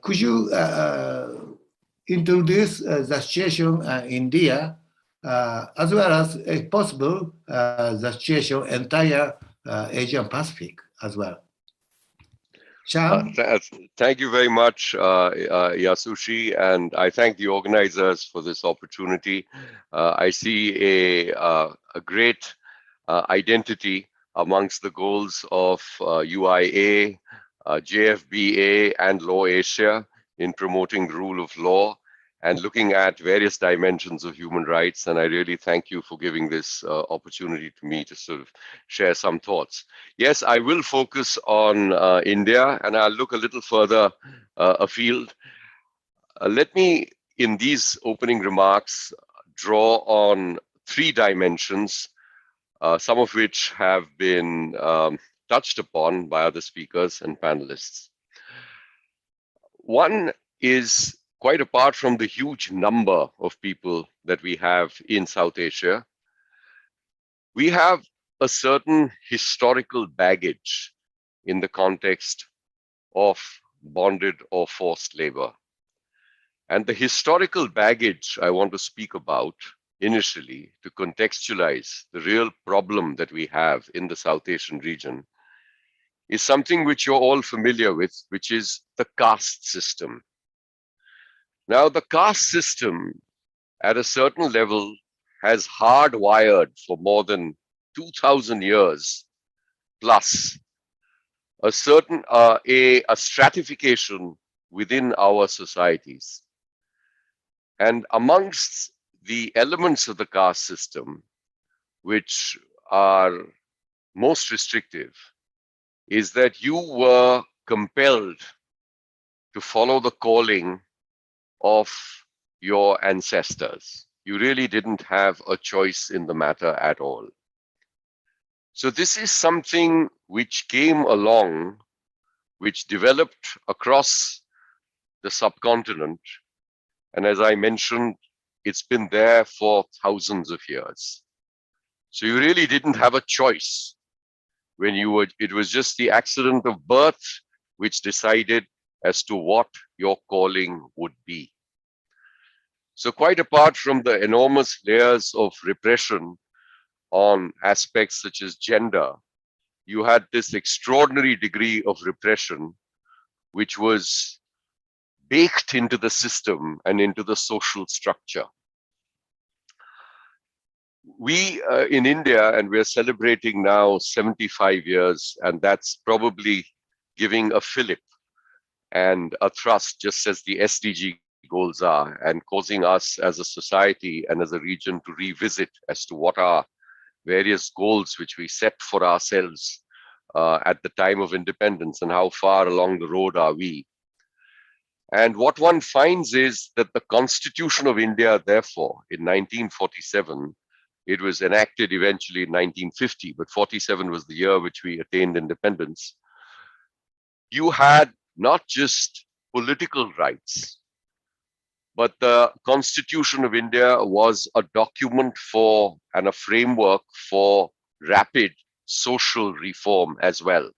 could you introduce the situation in India, as well as, if possible, the situation entire Asian Pacific as well? Shyam? Thank you very much, Yasushi, and I thank the organizers for this opportunity. I see a great identity amongst the goals of UIA, JFBA, and Lawasia in promoting the rule of law and looking at various dimensions of human rights. And I really thank you for giving this opportunity to me to sort of share some thoughts. Yes, I will focus on India, and I'll look a little further afield. Let me, in these opening remarks, draw on three dimensions, some of which have been touched upon by other speakers and panelists. One is, quite apart from the huge number of people that we have in South Asia, we have a certain historical baggage in the context of bonded or forced labor. And the historical baggage I want to speak about initially to contextualize the real problem that we have in the South Asian region is something which you're all familiar with, which is the caste system. Now, the caste system at a certain level has hardwired for more than 2,000 years plus a certain a stratification within our societies. And amongst the elements of the caste system which are most restrictive is that you were compelled to follow the calling of your ancestors. You really didn't have a choice in the matter at all. So this is something which came along, which developed across the subcontinent. And as I mentioned, it's been there for thousands of years. So you really didn't have a choice when you were, it was just the accident of birth which decided as to what your calling would be. So quite apart from the enormous layers of repression on aspects such as gender, you had this extraordinary degree of repression which was baked into the system and into the social structure. We in India, and we're celebrating now 75 years, and that's probably giving a fillip and a thrust, just as the SDG goals are, and causing us as a society and as a region to revisit as to what are various goals which we set for ourselves at the time of independence and how far along the road are we. And what one finds is that the Constitution of India, therefore, in 1947, it was enacted eventually in 1950, but 47 was the year which we attained independence. You had not just political rights, but the Constitution of India was a document for and a framework for rapid social reform as well.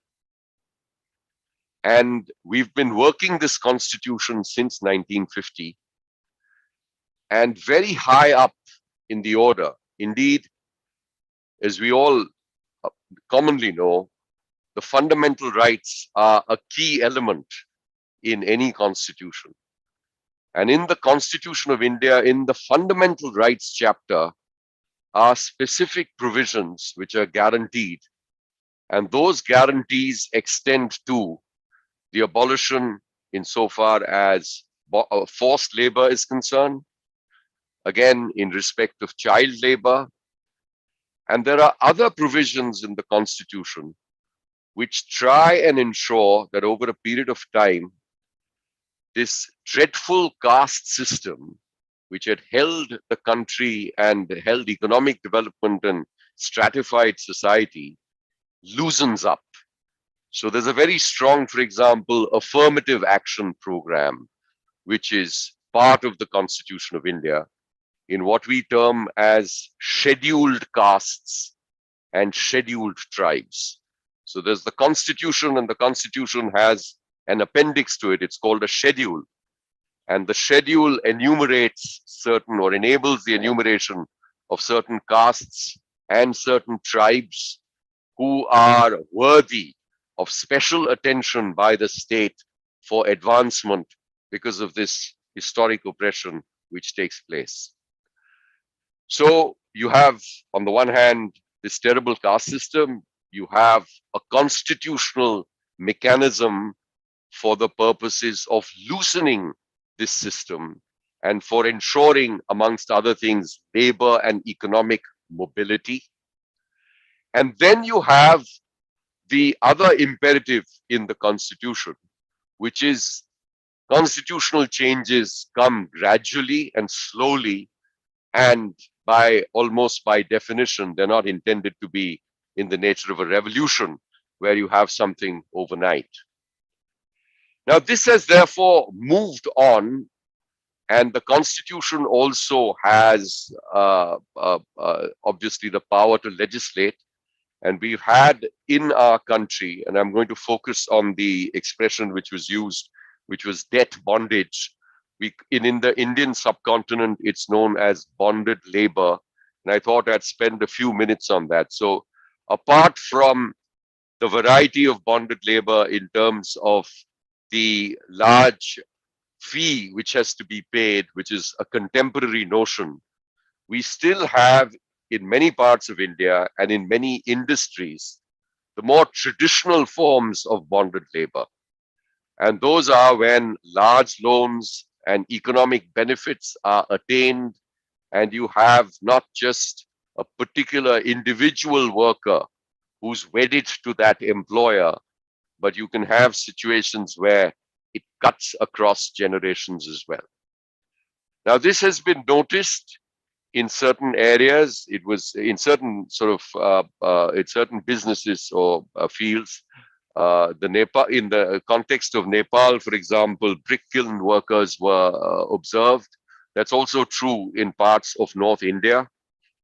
And we've been working this Constitution since 1950, and very high up in the order. Indeed, as we all commonly know, the fundamental rights are a key element in any constitution. And in the Constitution of India, in the fundamental rights chapter, are specific provisions which are guaranteed. And those guarantees extend to the abolition insofar as forced labor is concerned, again, in respect of child labor. And there are other provisions in the Constitution which try and ensure that over a period of time, this dreadful caste system, which had held the country and held economic development and stratified society, loosens up. So there's a very strong, for example, affirmative action program, which is part of the Constitution of India, in what we term as scheduled castes and scheduled tribes. So there's the Constitution, and the Constitution has an appendix to it. It's called a schedule. And the schedule enumerates certain, or enables the enumeration of certain castes and certain tribes who are worthy of special attention by the state for advancement because of this historic oppression which takes place. So you have, on the one hand, this terrible caste system. You have a constitutional mechanism for the purposes of loosening this system and for ensuring, amongst other things, labor and economic mobility. And then you have the other imperative in the Constitution, which is constitutional changes come gradually and slowly, and almost by definition, they're not intended to be in the nature of a revolution where you have something overnight. Now, this has therefore moved on, and the Constitution also has obviously the power to legislate. And we've had in our country, and I'm going to focus on the expression which was used, which was debt bondage. In the Indian subcontinent, it's known as bonded labor. And I thought I'd spend a few minutes on that. So apart from the variety of bonded labor in terms of the large fee which has to be paid, which is a contemporary notion, we still have in many parts of India and in many industries, the more traditional forms of bonded labor. And those are when large loans and economic benefits are attained, and you have not just a particular individual worker who's wedded to that employer, but you can have situations where it cuts across generations as well. Now, this has been noticed in certain areas. It was in certain in certain businesses or fields. In the context of Nepal, for example, brick kiln workers were observed. That's also true in parts of North India.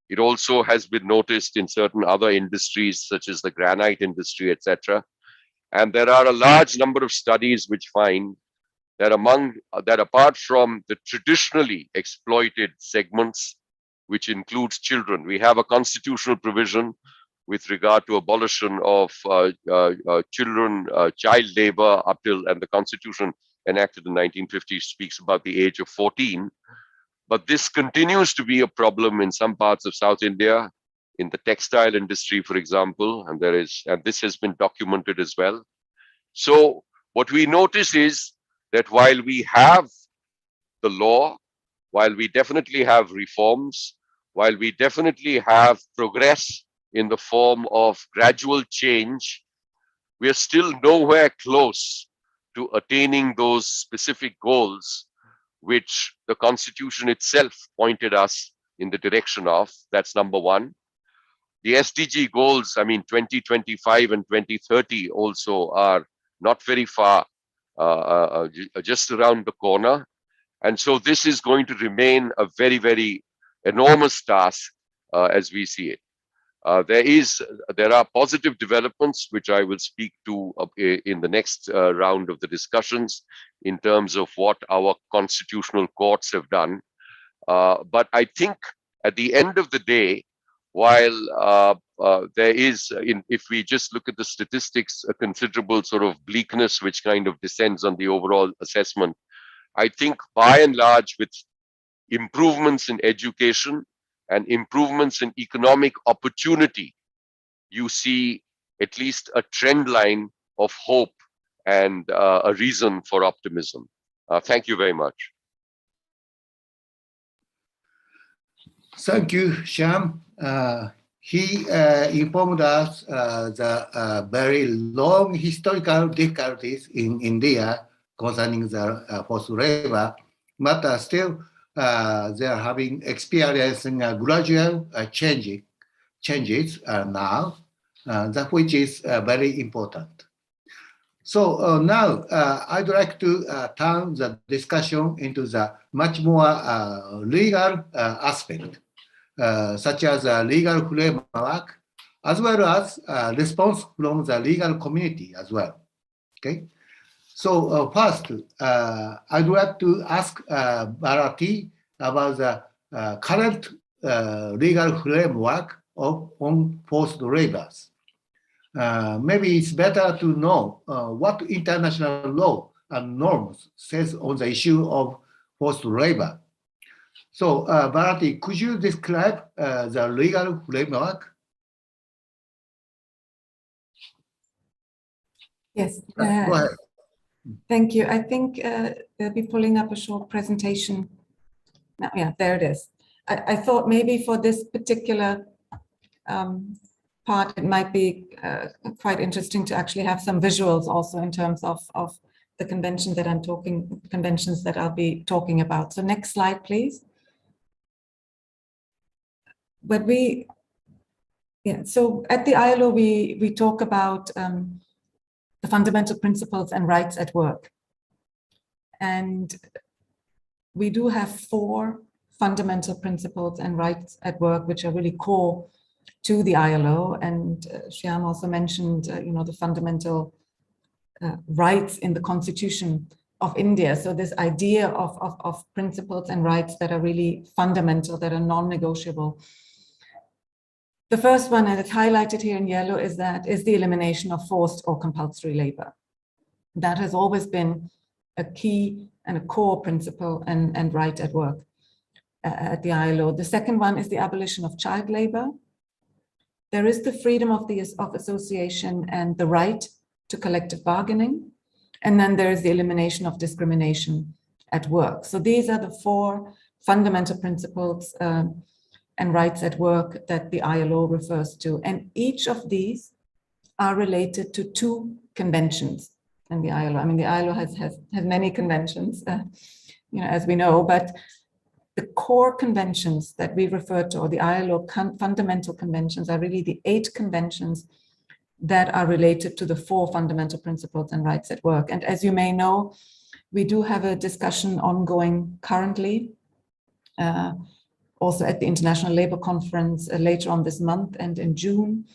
It also has been noticed in certain other industries, such as the granite industry, etc. And there are a large number of studies which find that apart from the traditionally exploited segments, which includes children, we have a constitutional provision with regard to abolition of child labor up till, and the Constitution enacted in 1950 speaks about the age of 14. But this continues to be a problem in some parts of South India, in the textile industry, for example, and this has been documented as well. So what we notice is that while we have the law, while we definitely have reforms, while we definitely have progress in the form of gradual change, we are still nowhere close to attaining those specific goals which the Constitution itself pointed us in the direction of. That's number one. The SDG goals, 2025 and 2030 also are not very far, just around the corner. And so this is going to remain a very, very enormous task as we see it. There are positive developments which I will speak to in the next round of the discussions in terms of what our constitutional courts have done. But I think at the end of the day, while there is, if we just look at the statistics, a considerable sort of bleakness which kind of descends on the overall assessment, I think by and large, with improvements in education and improvements in economic opportunity, you see at least a trend line of hope and a reason for optimism. Thank you very much. Thank you, Shyam. He informed us the very long historical difficulties in India concerning the forced labor, but still they are experiencing gradual changes now, that which is very important. So now I'd like to turn the discussion into the much more legal aspect, such as legal framework as well as response from the legal community as well. Okay. So first, I'd like to ask Bharati about the current legal framework on forced labors. Maybe it's better to know what international law and norms says on the issue of forced labor. So, Bharati, could you describe the legal framework? Yes. Go ahead. Thank you. I think they'll be pulling up a short presentation. Now, yeah, there it is. I thought maybe for this particular part, it might be quite interesting to actually have some visuals also in terms of the conventions that I'll be talking about. So next slide, please. But so at the ILO, we talk about the fundamental principles and rights at work. And we do have 4 fundamental principles and rights at work, which are really core to the ILO. And Shyam also mentioned, the fundamental rights in the Constitution of India. So this idea of principles and rights that are really fundamental, that are non-negotiable. The first one, and it's highlighted here in yellow, is the elimination of forced or compulsory labor. That has always been a key and a core principle and right at work at the ILO. The second one is the abolition of child labor. There is the freedom of association and the right to collective bargaining. And then there is the elimination of discrimination at work. So these are the 4 fundamental principles and rights at work that the ILO refers to. And each of these are related to 2 conventions in the ILO. I mean, the ILO has many conventions, as we know, but the core conventions that we refer to, or the ILO fundamental conventions, are really the 8 conventions that are related to the 4 fundamental principles and rights at work. And as you may know, we do have a discussion ongoing currently, also at the International Labour Conference later on this month and in June,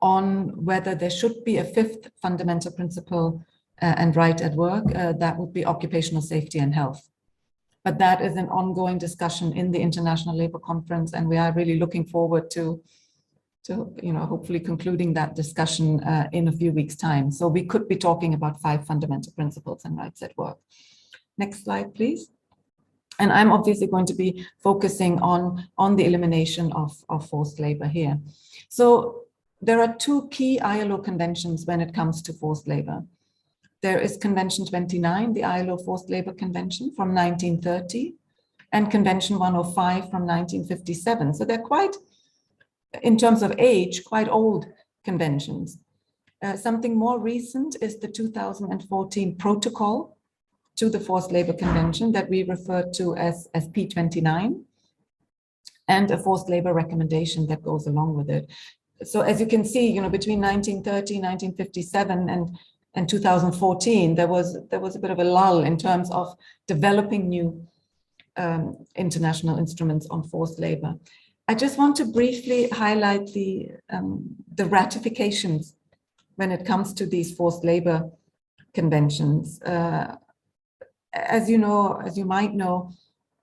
on whether there should be a 5th fundamental principle and right at work. That would be occupational safety and health. But that is an ongoing discussion in the International Labour Conference, and we are really looking forward to hopefully concluding that discussion in a few weeks' time. So we could be talking about 5 fundamental principles and rights at work. Next slide, please. And I'm obviously going to be focusing on the elimination of forced labor here. So there are 2 key ILO conventions when it comes to forced labor. There is Convention 29, the ILO Forced Labor Convention from 1930, and Convention 105 from 1957. So they're quite, in terms of age, quite old conventions. Something more recent is the 2014 protocol to the Forced Labor Convention that we refer to as P29, and a forced labor recommendation that goes along with it. So as you can see, between 1930, 1957 and 2014, there was a bit of a lull in terms of developing new international instruments on forced labor. I just want to briefly highlight the ratifications when it comes to these forced labor conventions. As you might know,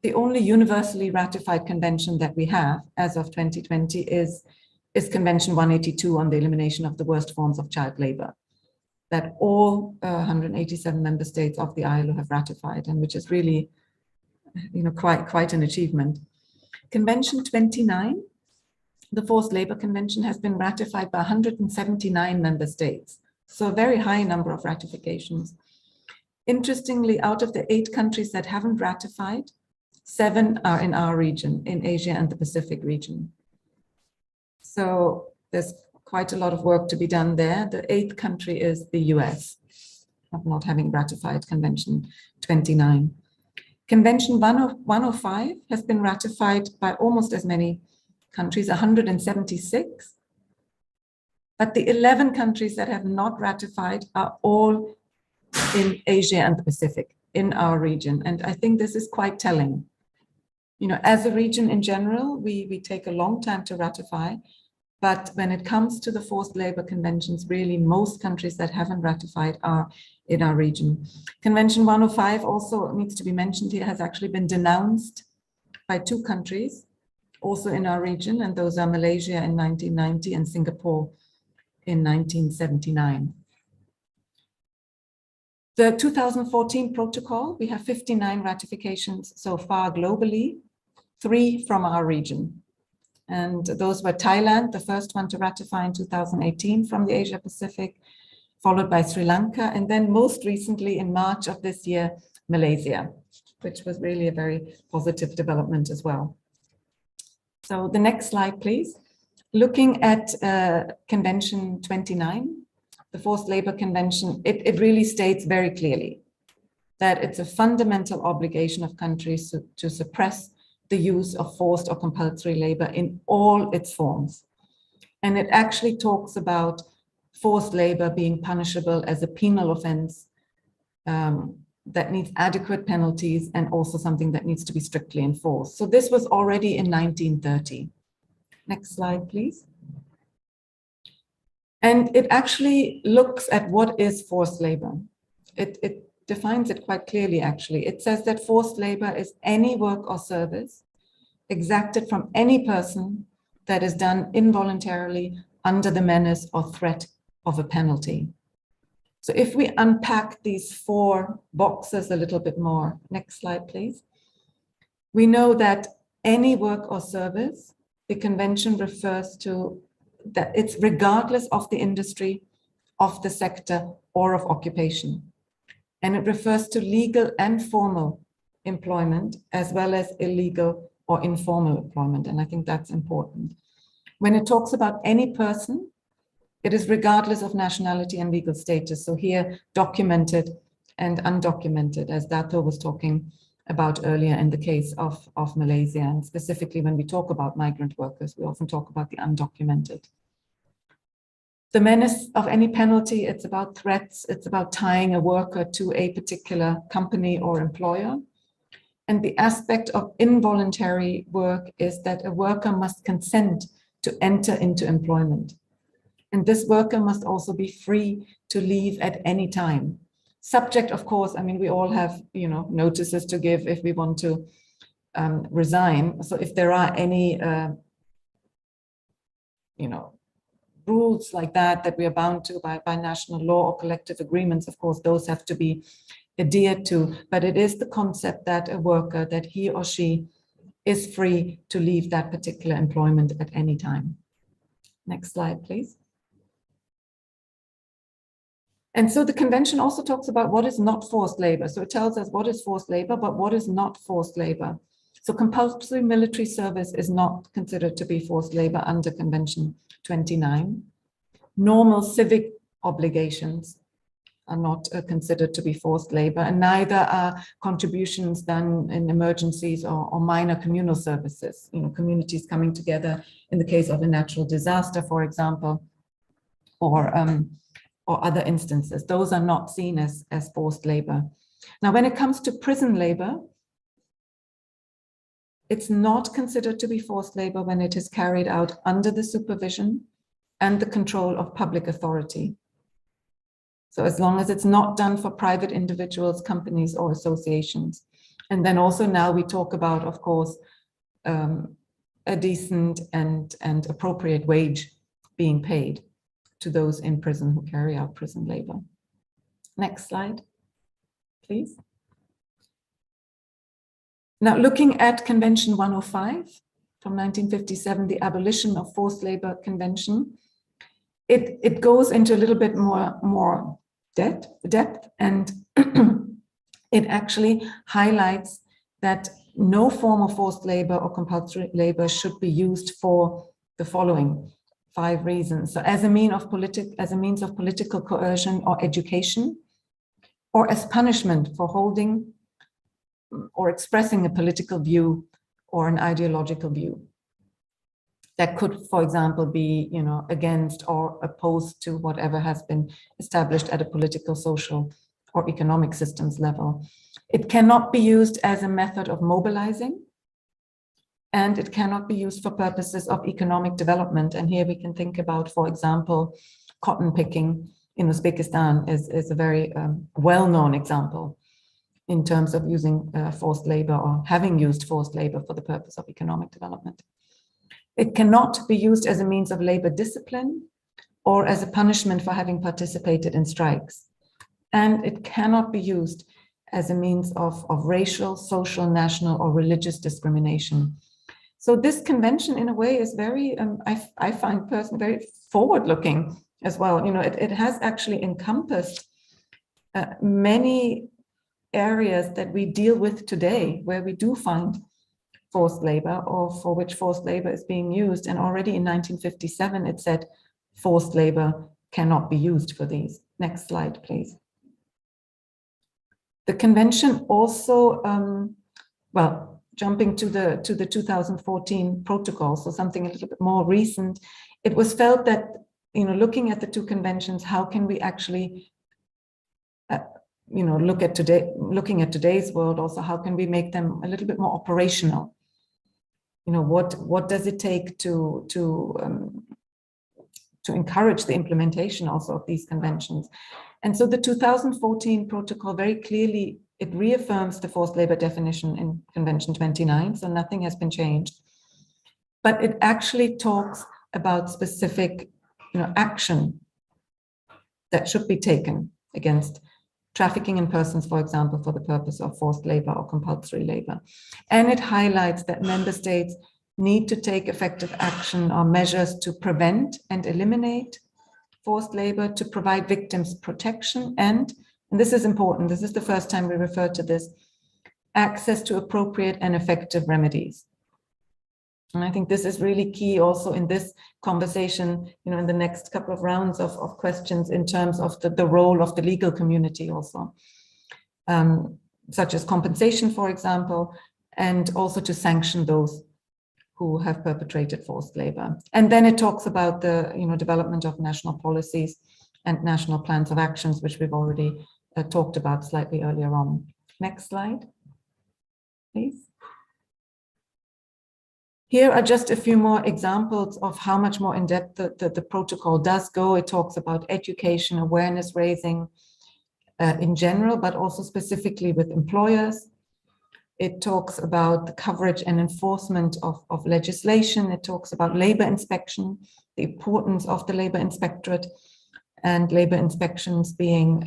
the only universally ratified convention that we have as of 2020 is Convention 182 on the elimination of the worst forms of child labor, that all 187 member states of the ILO have ratified, and which is really, quite an achievement. Convention 29, the Forced Labor Convention, has been ratified by 179 member states, so a very high number of ratifications. Interestingly, out of the 8 countries that haven't ratified, 7 are in our region, in Asia and the Pacific region. So there's quite a lot of work to be done there. The 8th country is the US, of not having ratified Convention 29. Convention 105 has been ratified by almost as many countries, 176. But the 11 countries that have not ratified are all in Asia and the Pacific, in our region. And I think this is quite telling. As a region in general, we take a long time to ratify, But when it comes to the forced labor conventions, really most countries that haven't ratified are in our region. Convention 105 also needs to be mentioned here, has actually been denounced by 2 countries, also in our region, and those are Malaysia in 1990 and Singapore in 1979. The 2014 protocol, we have 59 ratifications so far globally, 3 from our region. And those were Thailand, the first one to ratify in 2018 from the Asia Pacific, followed by Sri Lanka, and then most recently in March of this year, Malaysia, which was really a very positive development as well. So the next slide, please. Looking at Convention 29, the Forced Labor Convention, it really states very clearly that it's a fundamental obligation of countries to suppress the use of forced or compulsory labor in all its forms. And it actually talks about forced labor being punishable as a penal offense that needs adequate penalties and also something that needs to be strictly enforced. So this was already in 1930. Next slide, please. And it actually looks at what is forced labor. It defines it quite clearly, actually. It says that forced labor is any work or service exacted from any person that is done involuntarily under the menace or threat of a penalty. So if we unpack these 4 boxes a little bit more, next slide, please. We know that any work or service, the convention refers to that it's regardless of the industry, of the sector, or of occupation. And it refers to legal and formal employment, as well as illegal or informal employment. And I think that's important. When it talks about any person, it is regardless of nationality and legal status. So here, documented and undocumented, as Dato was talking about earlier in the case of Malaysia. And specifically when we talk about migrant workers, we often talk about the undocumented. The menace of any penalty, it's about threats, it's about tying a worker to a particular company or employer. And the aspect of involuntary work is that a worker must consent to enter into employment. And this worker must also be free to leave at any time. Subject, of course, I mean, we all have, notices to give if we want to resign. So if there are any, rules like that we are bound to by national law or collective agreements, of course, those have to be adhered to. But it is the concept that a worker, that he or she is free to leave that particular employment at any time. Next slide, please. And so the convention also talks about what is not forced labor. So it tells us what is forced labor, but what is not forced labor. So compulsory military service is not considered to be forced labor under Convention 29. Normal civic obligations are not considered to be forced labor, and neither are contributions done in emergencies or minor communal services, communities coming together in the case of a natural disaster, for example, or other instances. Those are not seen as forced labor. Now, when it comes to prison labor, it's not considered to be forced labor when it is carried out under the supervision and the control of public authority. So as long as it's not done for private individuals, companies, or associations. And then also now we talk about, of course, a decent and appropriate wage being paid to those in prison who carry out prison labor. Next slide, please. Now, looking at Convention 105 from 1957, the Abolition of Forced Labor Convention, it goes into a little bit more depth, and it actually highlights that no form of forced labor or compulsory labor should be used for the following 5 reasons. So as a means of political coercion or education, or as punishment for holding or expressing a political view or an ideological view that could, for example, be, against or opposed to whatever has been established at a political, social, or economic systems level. It cannot be used as a method of mobilizing, and it cannot be used for purposes of economic development. And here we can think about, for example, cotton picking in Uzbekistan is a very well-known example in terms of using forced labor or having used forced labor for the purpose of economic development. It cannot be used as a means of labor discipline or as a punishment for having participated in strikes. And it cannot be used as a means of racial, social, national, or religious discrimination. So this convention, in a way, is very, I find personally, very forward-looking as well. You know, it has actually encompassed many areas that we deal with today, where we do find forced labor or for which forced labor is being used. And already in 1957, it said forced labor cannot be used for these. Next slide, please. The convention also, well, jumping to the 2014 protocol, so something a little bit more recent, it was felt that, you know, looking at the two conventions, how can we actually, you know, looking at today's world also, how can we make them a little bit more operational? You know, what does it take to encourage the implementation also of these conventions? And so the 2014 protocol very clearly, it reaffirms the forced labor definition in Convention 29, so nothing has been changed. But it actually talks about specific, you know, action that should be taken against trafficking in persons, for example, for the purpose of forced labor or compulsory labor. And it highlights that member states need to take effective action or measures to prevent and eliminate forced labor, to provide victims protection, and this is important, this is the first time we refer to this, access to appropriate and effective remedies. And I think this is really key also in this conversation, you know, in the next couple of rounds of questions in terms of the role of the legal community also, such as compensation, for example, and also to sanction those who have perpetrated forced labor. And then it talks about the, you know, development of national policies and national plans of actions, which we've already talked about slightly earlier on. Next slide, please. Here are just a few more examples of how much more in depth the protocol does go. It talks about education, awareness raising in general, but also specifically with employers. It talks about the coverage and enforcement of legislation. It talks about labor inspection, the importance of the labor inspectorate, and labor inspections being,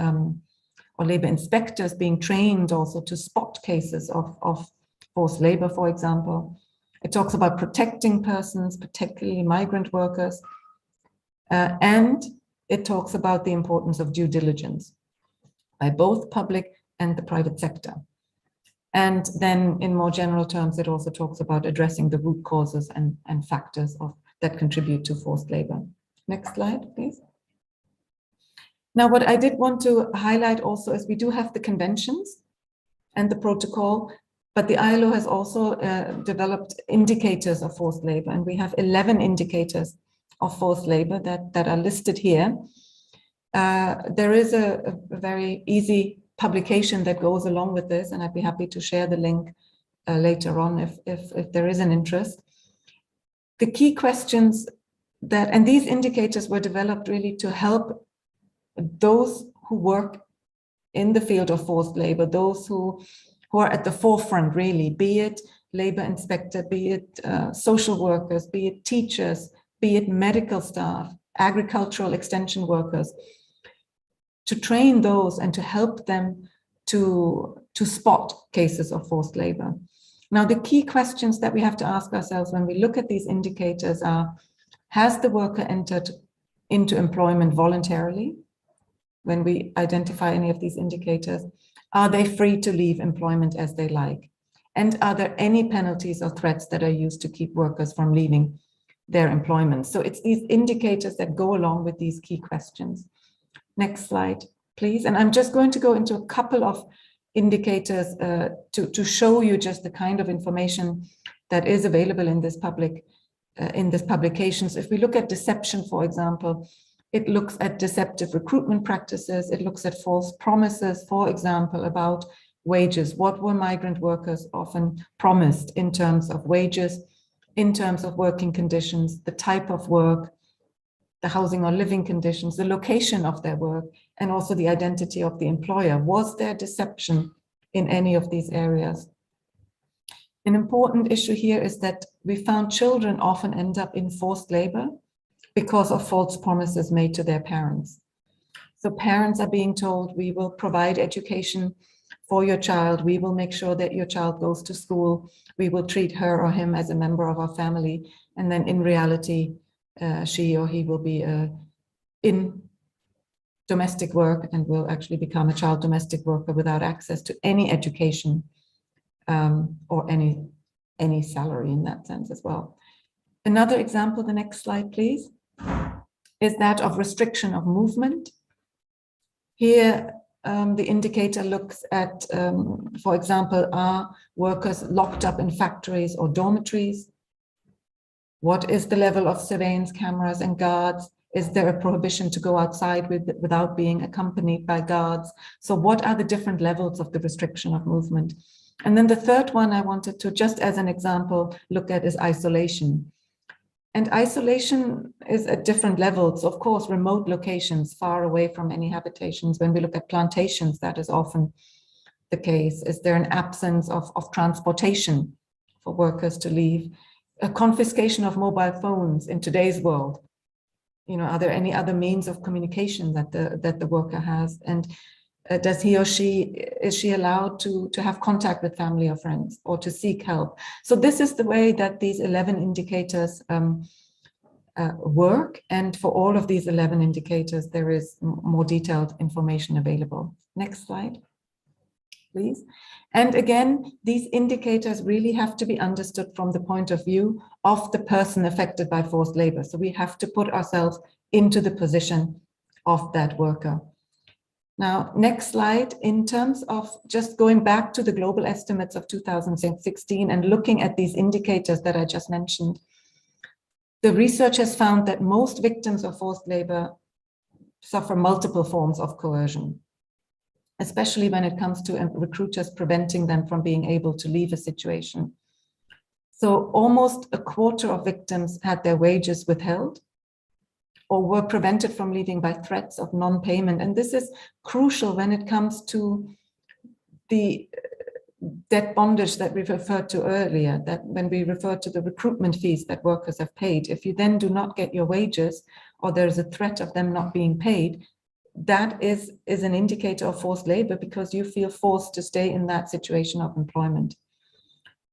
or labor inspectors being trained also to spot cases of forced labor, for example. It talks about protecting persons, particularly migrant workers, and it talks about the importance of due diligence by both public and the private sector. And then in more general terms, it also talks about addressing the root causes and factors that contribute to forced labor. Next slide, please. Now, what I did want to highlight also is we do have the conventions and the protocol, but the ILO has also developed indicators of forced labor, and we have 11 indicators of forced labor that are listed here. There is a very easy publication that goes along with this, and I'd be happy to share the link later on if there is an interest. The key questions that, and these indicators were developed really to help those who work in the field of forced labor, those who are at the forefront really, be it labor inspector, be it social workers, be it teachers, be it medical staff, agricultural extension workers, to train those and to help them to spot cases of forced labor. Now, the key questions that we have to ask ourselves when we look at these indicators are, has the worker entered into employment voluntarily? When we identify any of these indicators, are they free to leave employment as they like? And are there any penalties or threats that are used to keep workers from leaving their employment? So it's these indicators that go along with these key questions. Next slide, please. And I'm just going to go into a couple of indicators to show you just the kind of information that is available in this publications. If we look at deception, for example, it looks at deceptive recruitment practices. It looks at false promises, for example, about wages. What were migrant workers often promised in terms of wages in terms of working conditions, the type of work, the housing or living conditions, the location of their work, and also the identity of the employer. Was there deception in any of these areas? An important issue here is that we found children often end up in forced labor because of false promises made to their parents. So parents are being told, we will provide education for your child, we will make sure that your child goes to school, we will treat her or him as a member of our family, and then in reality, she or he will be in domestic work and will actually become a child domestic worker without access to any education or any salary in that sense as well. Another example, the next slide, please, is that of restriction of movement. Here, the indicator looks at, for example, are workers locked up in factories or dormitories? What is the level of surveillance cameras and guards? Is there a prohibition to go outside without being accompanied by guards? So what are the different levels of the restriction of movement? And then the third one I wanted to, just as an example, look at is isolation. And isolation is at different levels. Of course, remote locations far away from any habitations. When we look at plantations, that is often the case. Is there an absence of transportation for workers to leave? A confiscation of mobile phones in today's world. You know, are there any other means of communication that the worker has? And does he or she, is she allowed to have contact with family or friends or to seek help? So this is the way that these 11 indicators work. And for all of these 11 indicators, there is more detailed information available. Next slide, please. And again, these indicators really have to be understood from the point of view of the person affected by forced labor. So we have to put ourselves into the position of that worker. Now, next slide, in terms of just going back to the global estimates of 2016 and looking at these indicators that I just mentioned, the research has found that most victims of forced labor suffer multiple forms of coercion, especially when it comes to recruiters preventing them from being able to leave a situation. So almost a quarter of victims had their wages withheld or were prevented from leaving by threats of non-payment. And this is crucial when it comes to the debt bondage that we referred to earlier, that when we refer to the recruitment fees that workers have paid, if you then do not get your wages or there's a threat of them not being paid, that is an indicator of forced labor because you feel forced to stay in that situation of employment.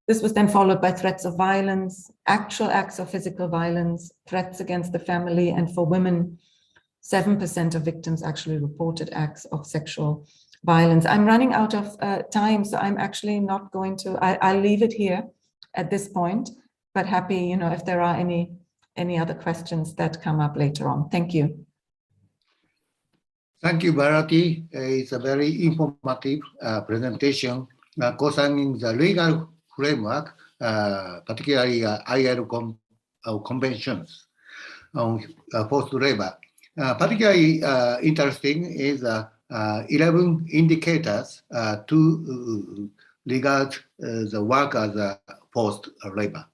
This was then followed by threats of violence, actual acts of physical violence, threats against the family, and for women, 7% of victims actually reported acts of sexual violence. I'm running out of time, so I'm actually not going to, I'll leave it here at this point, but happy, you know, if there are any other questions that come up later on. Thank you. Thank you, Bharati. It's a very informative presentation concerning the legal framework, particularly ILO conventions on forced labor. Particularly interesting is 11 indicators to regard the work as forced labor.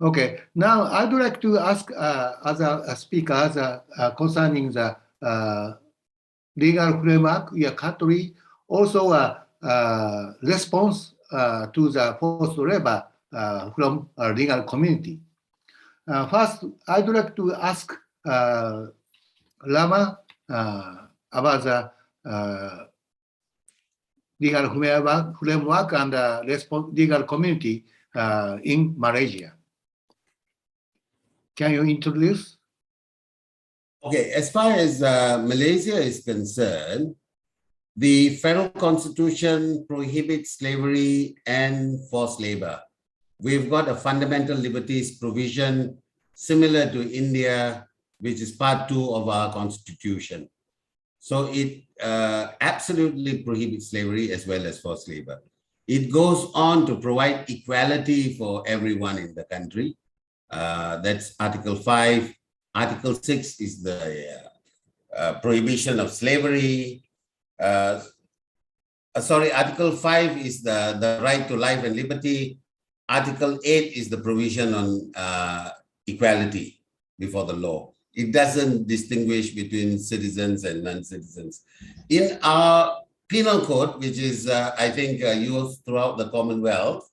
Okay, now I'd like to ask other speakers concerning the legal framework in your country, also response to the forced labor from a legal community. First, I'd like to ask Rama about the legal framework and legal community in Malaysia. Can you introduce? Okay, as far as Malaysia is concerned, the federal constitution prohibits slavery and forced labor. We've got a fundamental liberties provision similar to India, which is part 2 of our constitution. So it absolutely prohibits slavery as well as forced labor. It goes on to provide equality for everyone in the country. That's Article 5. Article 6 is the prohibition of slavery. Article 5 is the right to life and liberty. Article 8 is the provision on equality before the law. It doesn't distinguish between citizens and non-citizens. In our penal code, which is, I think, used throughout the Commonwealth,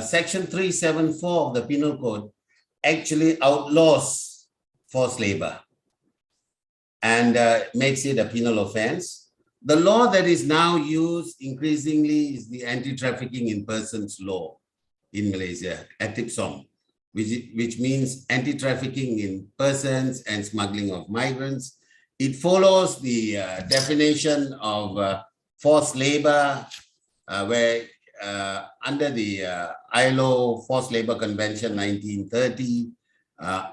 Section 374 of the penal code actually outlaws forced labor and makes it a penal offense. The law that is now used increasingly is the Anti-Trafficking in Persons law in Malaysia, ATIPSOM, which means anti-trafficking in persons and smuggling of migrants. It follows the definition of forced labor, where under the ILO Forced Labor Convention 1930,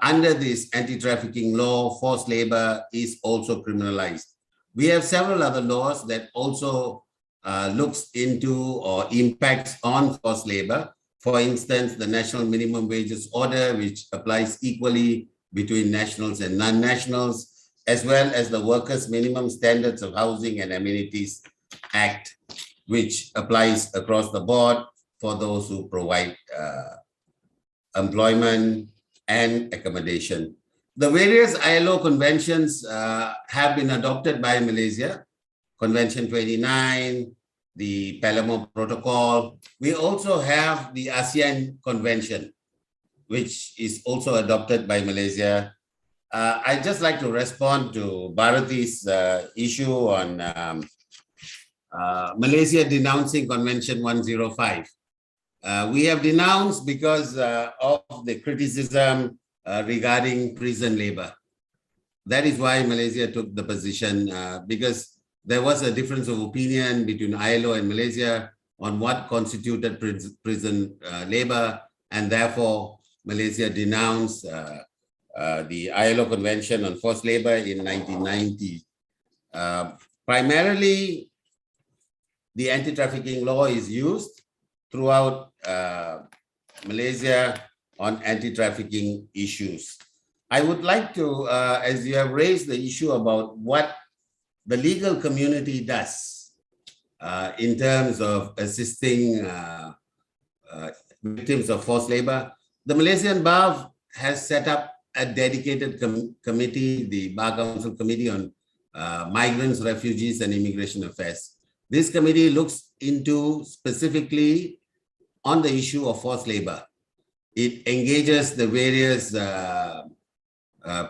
under this anti-trafficking law, forced labor is also criminalized. We have several other laws that also looks into or impacts on forced labor. For instance, the National Minimum Wages Order, which applies equally between nationals and non-nationals, as well as the Workers' Minimum Standards of Housing and Amenities Act, which applies across the board for those who provide employment and accommodation. The various ILO conventions have been adopted by Malaysia, Convention 29, the Palermo Protocol. We also have the ASEAN Convention, which is also adopted by Malaysia. I'd just like to respond to Bharati's issue on Malaysia denouncing Convention 105. We have denounced because of the criticism regarding prison labor. That is why Malaysia took the position, because there was a difference of opinion between ILO and Malaysia on what constituted prison labor, and therefore Malaysia denounced the ILO Convention on Forced Labor in 1990. Primarily, the anti-trafficking law is used throughout Malaysia on anti-trafficking issues. I would like to, as you have raised the issue about what the legal community does in terms of assisting victims of forced labor, the Malaysian Bar has set up a dedicated committee, the Bar Council Committee on Migrants, Refugees and Immigration Affairs. This committee looks into specifically on the issue of forced labor. It engages the various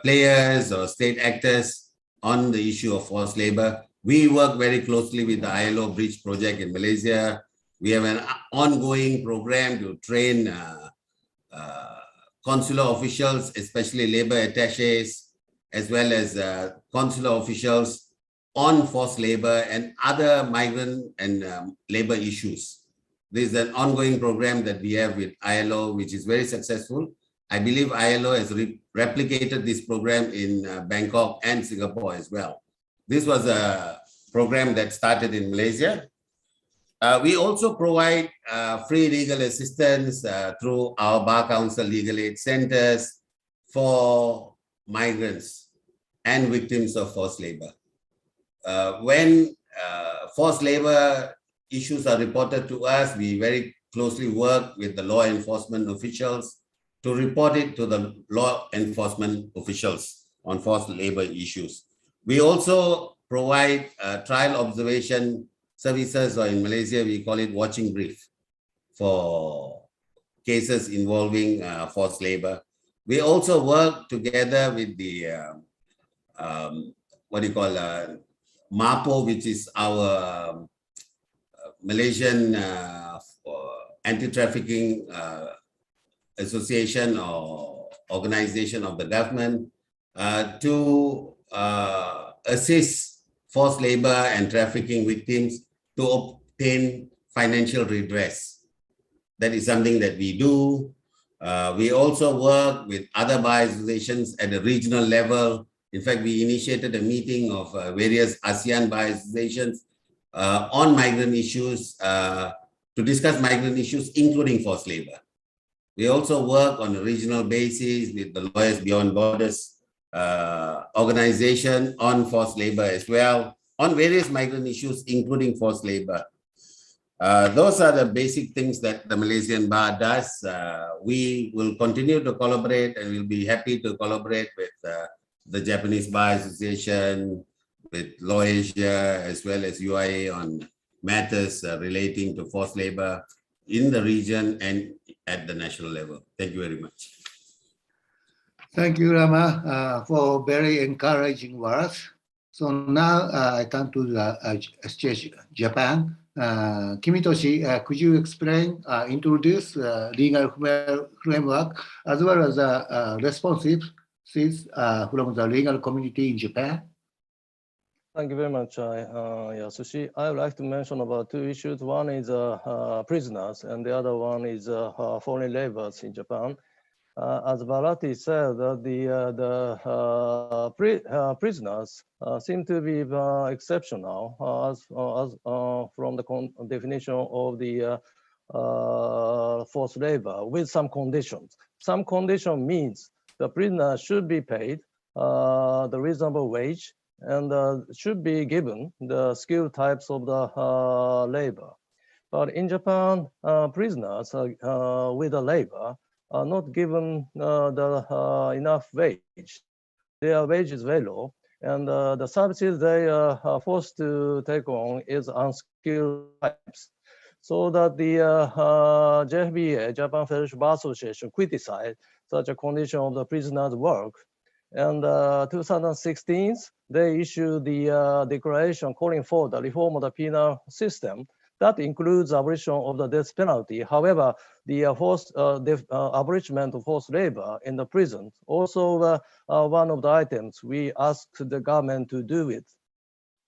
players or state actors on the issue of forced labor. We work very closely with the ILO Bridge Project in Malaysia. We have an ongoing program to train consular officials, especially labor attaches, as well as consular officials on forced labor and other migrant and labor issues. There is an ongoing program that we have with ILO, which is very successful. I believe ILO has replicated this program in Bangkok and Singapore as well. This was a program that started in Malaysia. We also provide free legal assistance through our Bar Council Legal Aid Centers for migrants and victims of forced labor. When forced labor issues are reported to us, we very closely work with the law enforcement officials to report it to the law enforcement officials on forced labor issues. We also provide trial observation services, or in Malaysia, we call it watching brief for cases involving forced labor. We also work together with the, MAPO, which is our Malaysian anti-trafficking association or organization of the government to assist forced labor and trafficking victims to obtain financial redress. That is something that we do. We also work with other bar associations at the regional level. In fact, we initiated a meeting of various ASEAN bar associations on migrant issues to discuss migrant issues, including forced labor. We also work on a regional basis with the Lawyers Beyond Borders organization on forced labor as well, on various migrant issues, including forced labor. Those are the basic things that the Malaysian bar does. We will continue to collaborate, and we'll be happy to collaborate with the Japanese Bar Association, with Lawasia, as well as UIA on matters relating to forced labor in the region and at the national level. Thank you very much. Thank you, Rama, for very encouraging words. So now I come to the stage, Japan. Kimitoshi, could you explain, introduce legal framework as well as responses from the legal community in Japan? Thank you very much, Yasushi. I would like to mention about two issues. One is prisoners, and the other one is foreign laborers in Japan. As Bharati said, the prisoners seem to be exceptional as from the definition of the forced labor with some conditions. Some condition means the prisoner should be paid the reasonable wage and should be given the skill types of the labor. But in Japan, prisoners with the labor are not given enough wage. Their wage is very low, and the services they are forced to take on is unskilled types. So that the JFBA, Japan Federation Bar Association, criticized such a condition of the prisoners' work. And 2016, they issued the declaration calling for the reform of the penal system. That includes abolition of the death penalty. However, the abolishment of forced labor in the prison also one of the items we asked the government to do it.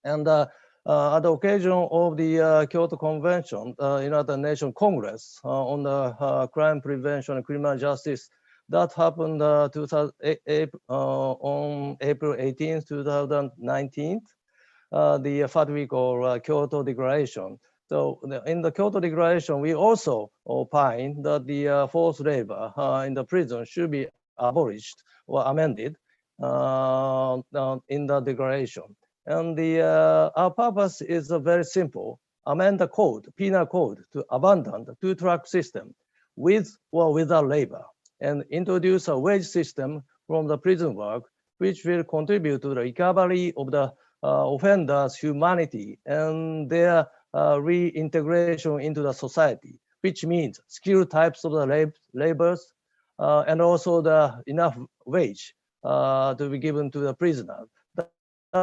And at the occasion of the Kyoto Convention, United Nations Congress on the crime prevention and criminal justice, that happened on April 18, 2019, the third week of Kyoto Declaration. So in the Kyoto Declaration, we also opine that the forced labor in the prison should be abolished or amended in the declaration. And our purpose is very simple: amend the code, penal code, to abandon the two-track system with or without labor, and introduce a wage system from the prison work, which will contribute to the recovery of the offenders' humanity and their reintegration into the society, which means skilled types of the labors and also the enough wage to be given to the prisoner. That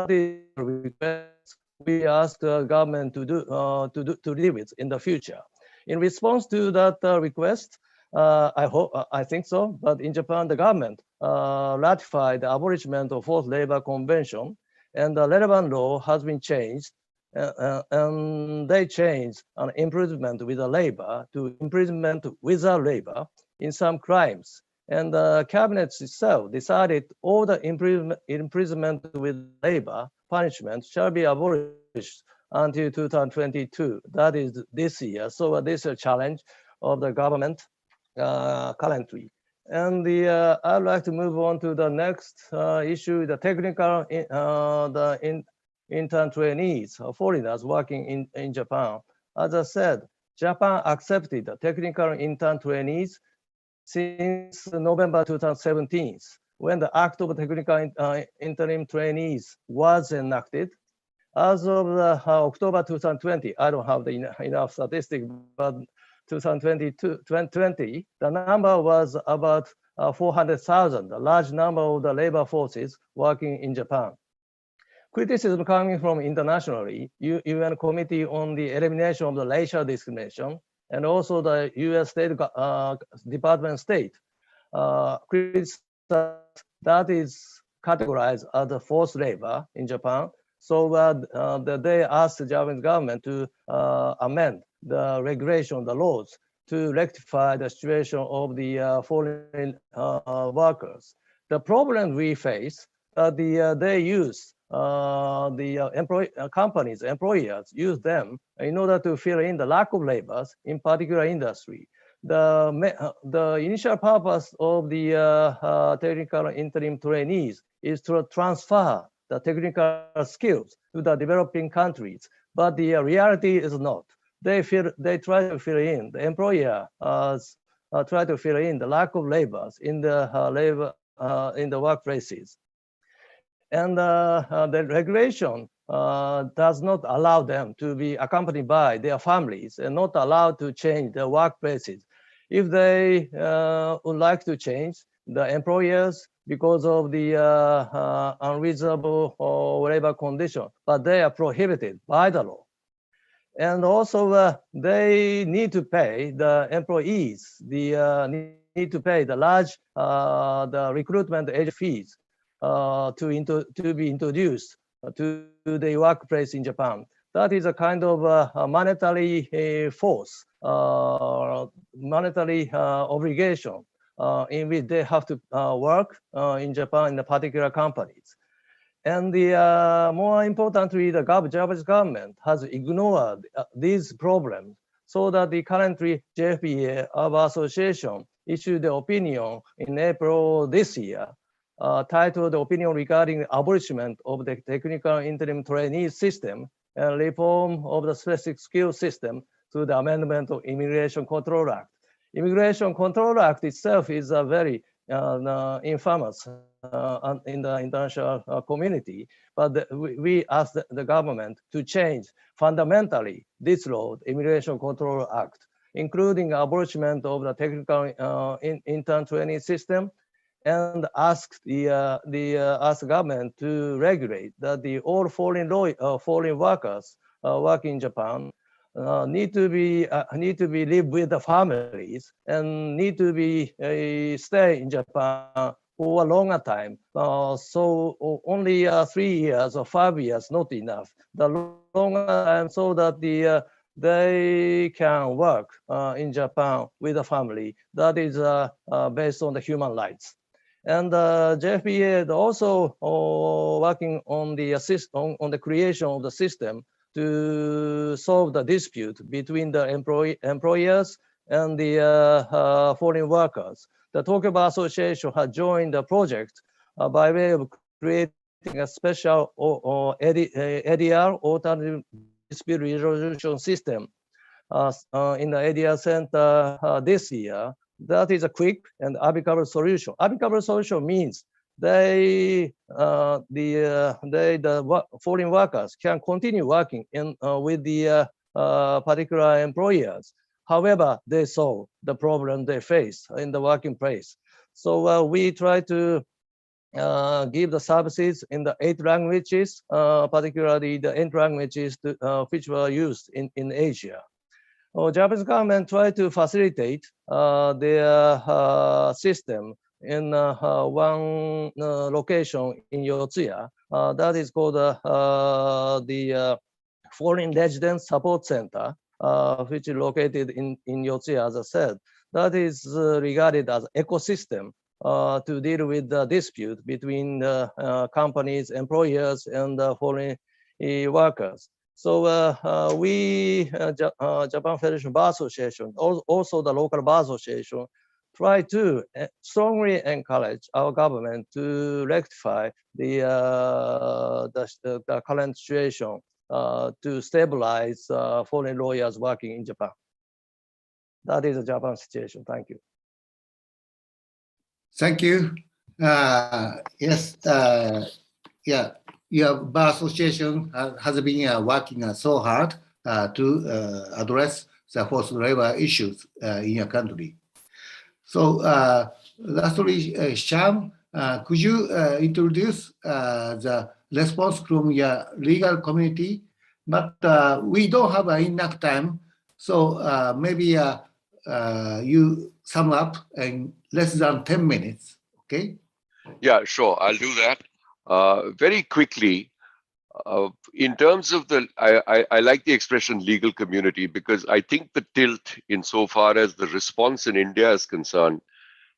is the request we ask the government to deal with in the future. In response to that request, I think so, but in Japan, the government ratified the abolishment of forced labor convention, and the relevant law has been changed, and they changed an imprisonment with the labor to imprisonment without labor in some crimes. And the cabinet itself decided all the imprisonment with labor punishment shall be abolished until 2022. That is this year. So this is a challenge of the government currently. And I'd like to move on to the next issue, the technical intern trainees, foreigners working in Japan. As I said, Japan accepted the technical intern trainees since November 2017, when the Act of Technical Interim Trainees was enacted. As of October 2020, I don't have enough statistics, but 2020, the number was about 400,000, a large number of the labor forces working in Japan. Criticism coming from internationally, UN Committee on the Elimination of the Racial Discrimination, and also the US State Department of State, that is categorized as a forced labor in Japan. So they asked the Japanese government to amend the regulation, the laws, to rectify the situation of the foreign workers. The problem we face, they use employers use them in order to fill in the lack of labor in particular industry. The initial purpose of the technical interim trainees is to transfer the technical skills to the developing countries, but the reality is not. they try to fill in, the employer try to fill in the lack of laborers in the in the workplaces. And the regulation does not allow them to be accompanied by their families and not allowed to change their workplaces. If they would like to change, the employers, because of the unreasonable labor condition, but they are prohibited by the law. And also they need to pay the employees, need to pay the large the recruitment agent fees to be introduced to the workplace in Japan. That is a kind of monetary force, monetary obligation in which they have to work in Japan in the particular companies. And more importantly, the Japanese government has ignored these problems, so that the currently JFBA, our association, issued the opinion in April this year, titled Opinion Regarding Abolishment of the Technical Interim Trainee System and Reform of the Specific Skills System to the Amendment of Immigration Control Act. Immigration Control Act itself is a very infamous in the international community, but we asked the government to change fundamentally this law, the Immigration Control Act, including abolishment of the technical intern training system, and asked the government to regulate that all foreign workers working in Japan need to be live with the families and need to be stay in Japan for a longer time. So only 3 years or 5 years not enough. The longer time, so that they can work in Japan with the family. That is based on the human rights. And JFBA is also working on the creation of the system to solve the dispute between the employers and the foreign workers. The Tokyo Bar Association has joined the project by way of creating a special ADR, Alternative Dispute Resolution System, in the ADR Center this year. That is a quick and amicable solution. Amicable solution means the foreign workers can continue working with the particular employers. However, they solve the problem they face in the working place. So we try to give the services in the 8 languages, particularly the 8 languages which were used in Asia. Japanese government tried to facilitate their system in one location in Yotsuya. That is called the Foreign Residence Support Center, which is located in Yotsuya, as I said. That is regarded as ecosystem to deal with the dispute between the companies, employers, and foreign workers. So we, Japan Federation Bar Association, also the local bar association, try to strongly encourage our government to rectify the current situation to stabilize foreign lawyers working in Japan. That is the Japan situation. Thank you. Thank you. Yes, yeah, your bar association has been working so hard to address the forced labor issues in your country. So lastly, Shyam, could you introduce the response from your legal community? But we don't have enough time, so maybe you sum up in less than 10 minutes, okay? Yeah, sure, I'll do that. Very quickly, in terms of the, I like the expression legal community, because I think the tilt insofar as the response in India is concerned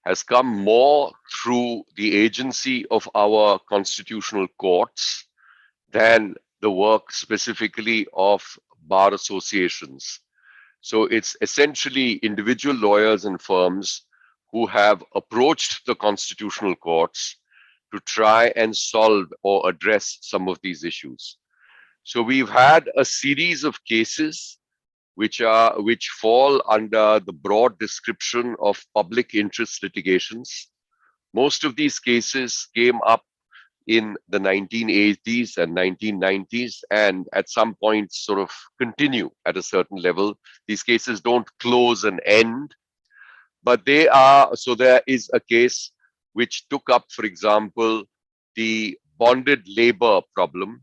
has come more through the agency of our constitutional courts than the work specifically of bar associations. So it's essentially individual lawyers and firms who have approached the constitutional courts to try and solve or address some of these issues. So we've had a series of cases which fall under the broad description of public interest litigations. Most of these cases came up in the 1980s and 1990s, and at some point sort of continue at a certain level. These cases don't close and end, but they are, so there is a case which took up, for example, the bonded labor problem,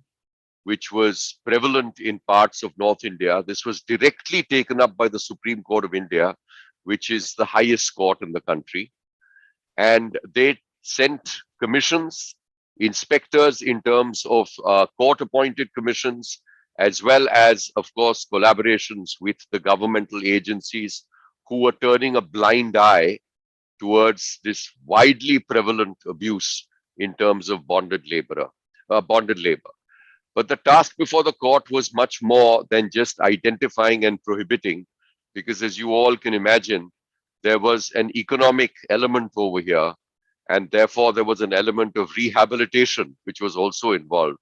which was prevalent in parts of North India. This was directly taken up by the Supreme Court of India, which is the highest court in the country. And they sent commissions, inspectors in terms of court-appointed commissions, as well as, of course, collaborations with the governmental agencies who were turning a blind eye towards this widely prevalent abuse in terms of bonded labor. But the task before the court was much more than just identifying and prohibiting, because as you all can imagine, there was an economic element over here, and therefore there was an element of rehabilitation, which was also involved.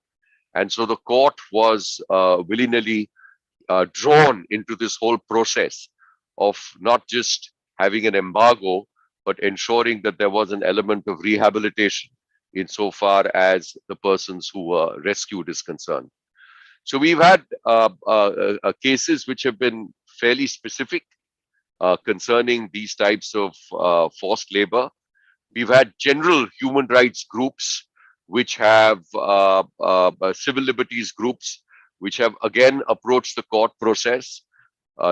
And so the court was willy-nilly drawn into this whole process of not just having an embargo, but ensuring that there was an element of rehabilitation insofar as the persons who were rescued is concerned. So we've had cases which have been fairly specific concerning these types of forced labor. We've had general human rights groups, which have civil liberties groups, which have again approached the court process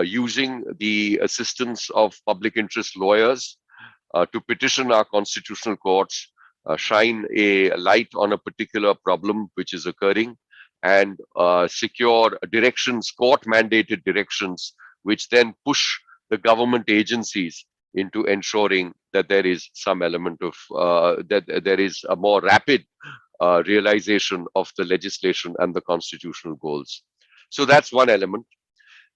using the assistance of public interest lawyers to petition our constitutional courts, shine a light on a particular problem which is occurring, and secure directions, court-mandated directions, which then push the government agencies into ensuring that there is some element of, that there is a more rapid realization of the legislation and the constitutional goals. So that's one element.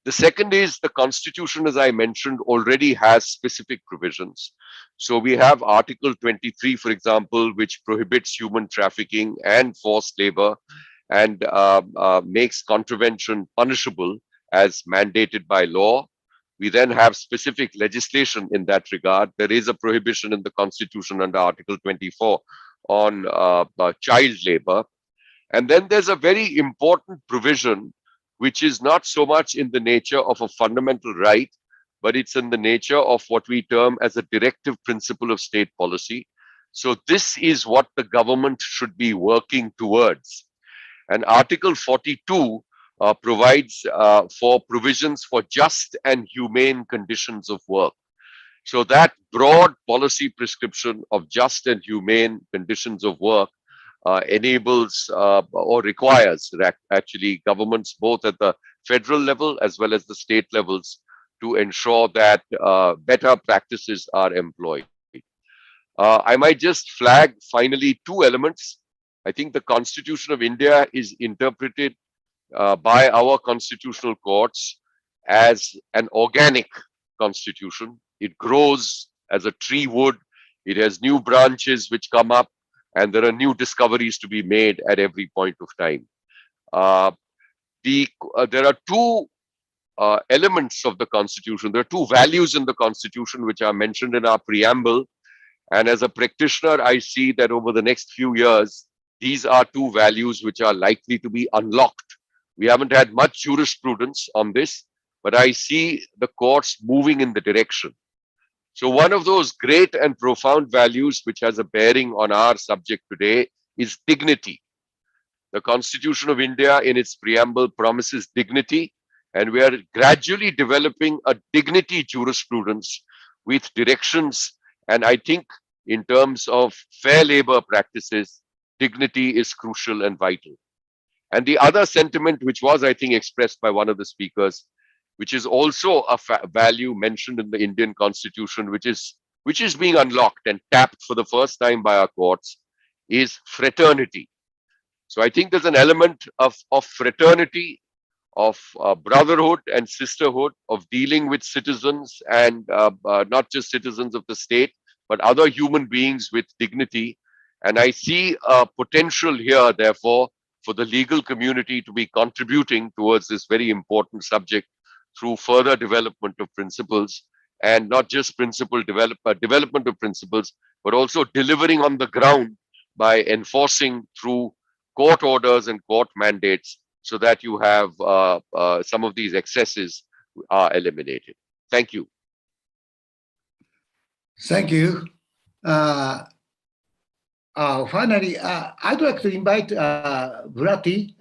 The second is the Constitution, as I mentioned, already has specific provisions. So we have Article 23, for example, which prohibits human trafficking and forced labor and makes contravention punishable as mandated by law. We then have specific legislation in that regard. There is a prohibition in the Constitution under Article 24 on child labor. And then there's a very important provision which is not so much in the nature of a fundamental right, but it's in the nature of what we term as a directive principle of state policy. So this is what the government should be working towards. And Article 42 provides for provisions for just and humane conditions of work. So that broad policy prescription of just and humane conditions of work enables or requires actually governments both at the federal level as well as the state levels to ensure that better practices are employed. I might just flag finally two elements. I think the Constitution of India is interpreted by our constitutional courts as an organic constitution. It grows as a tree would. It has new branches which come up, and there are new discoveries to be made at every point of time. There are two elements of the Constitution. There are two values in the Constitution which are mentioned in our preamble. And as a practitioner, I see that over the next few years, these are two values which are likely to be unlocked. We haven't had much jurisprudence on this, but I see the courts moving in the direction. So one of those great and profound values which has a bearing on our subject today is dignity. The Constitution of India in its preamble promises dignity, and we are gradually developing a dignity jurisprudence with directions. And I think in terms of fair labor practices, dignity is crucial and vital. And the other sentiment, which was, I think, expressed by one of the speakers, which is also a value mentioned in the Indian Constitution, which is being unlocked and tapped for the first time by our courts, is fraternity. So I think there's an element of fraternity, of brotherhood and sisterhood, of dealing with citizens and not just citizens of the state, but other human beings with dignity. And I see a potential here, therefore, for the legal community to be contributing towards this very important subject through further development of principles, and not just development of principles, but also delivering on the ground by enforcing through court orders and court mandates, so that you have some of these excesses are eliminated. Thank you. Thank you. Finally, I'd like to invite Bharati.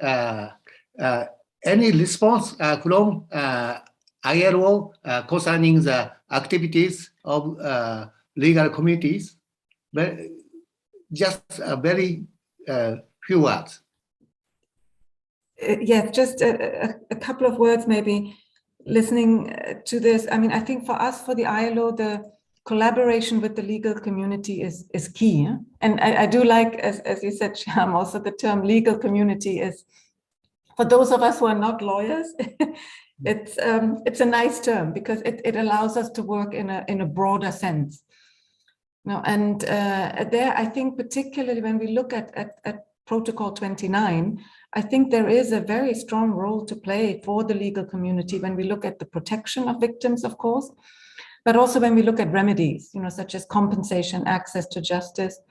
Any response from IRO concerning the activities of legal communities? But just a very few words. Yes, just a couple of words maybe. Listening to this, I mean, I think for us, for the ILO, the collaboration with the legal community is key. Yeah? And I do like, as you said, Shyam, also the term legal community is, for those of us who are not lawyers, it's a nice term because it allows us to work in a broader sense. No, and there, I think particularly when we look at Protocol 29, I think there is a very strong role to play for the legal community when we look at the protection of victims, of course, but also when we look at remedies, you know, such as compensation, access to justice,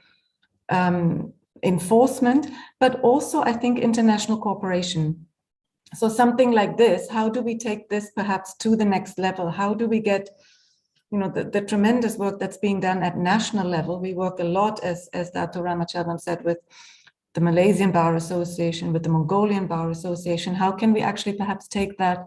enforcement, but also I think international cooperation. So something like this, how do we take this perhaps to the next level? How do we get, you know, the tremendous work that's being done at national level? We work a lot, as Dato Ramachelvam said, with the Malaysian Bar Association, with the Mongolian Bar Association. How can we actually perhaps take that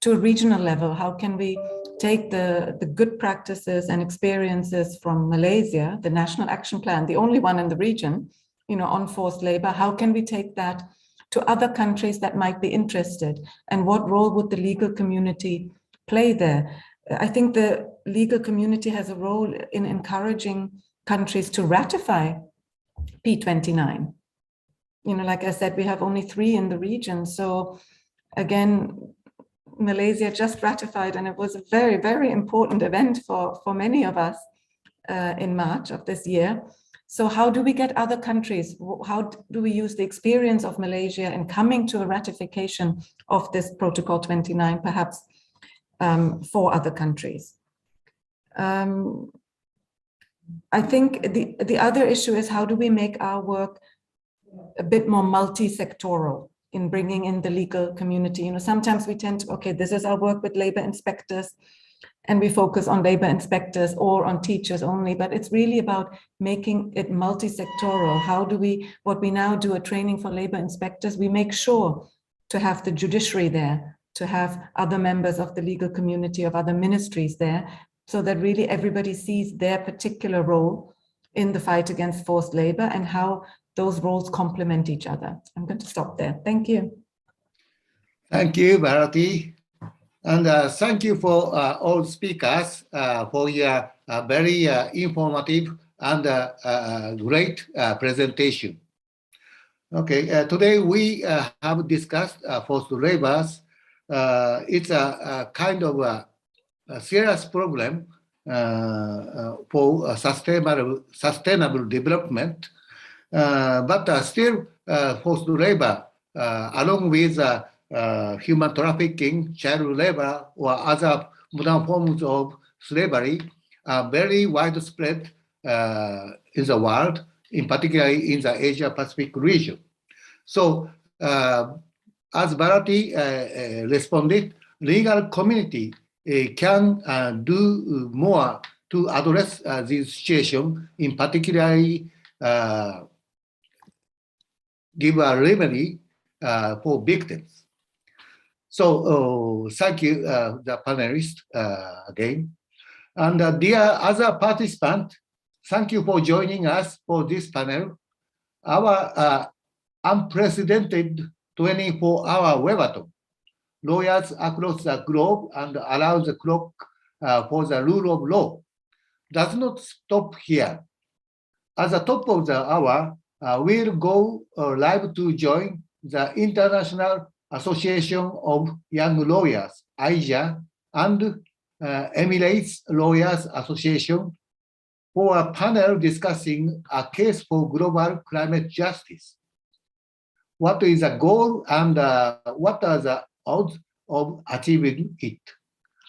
to a regional level? How can we take the good practices and experiences from Malaysia, the National Action Plan, the only one in the region, you know, on forced labor? How can we take that to other countries that might be interested? And what role would the legal community play there? I think the legal community has a role in encouraging countries to ratify P29. You know, like I said, we have only 3 in the region. So again, Malaysia just ratified, and it was a very, very important event for many of us in March of this year. So how do we get other countries? How do we use the experience of Malaysia in coming to a ratification of this Protocol 29, perhaps for other countries? I think the other issue is, how do we make our work a bit more multi-sectoral in bringing in the legal community? You know, sometimes we tend to, okay, this is our work with labor inspectors, and we focus on labor inspectors or on teachers only, but it's really about making it multi-sectoral. How do we, what we now do, a training for labor inspectors, we make sure to have the judiciary there, to have other members of the legal community, of other ministries there, so that really everybody sees their particular role in the fight against forced labor and how those roles complement each other. I'm going to stop there. Thank you. Thank you, Bharati. And thank you for all speakers for your very informative and great presentation. Okay, today we have discussed forced labor. It's a kind of a serious problem for sustainable development. But still, forced labor, along with human trafficking, child labor, or other modern forms of slavery, are very widespread in the world, in particular in the Asia-Pacific region. So, as Bharati responded, legal community can do more to address this situation, in particularly give a remedy for victims. So thank you, the panelists again. And dear other participants, thank you for joining us for this panel. Our unprecedented 24-hour webathon, lawyers across the globe and around the clock for the rule of law, does not stop here. At the top of the hour, we'll go live to join the International Association of Young Lawyers, AIJA, and Emirates Lawyers Association for a panel discussing a case for global climate justice. What is the goal and what are the odds of achieving it.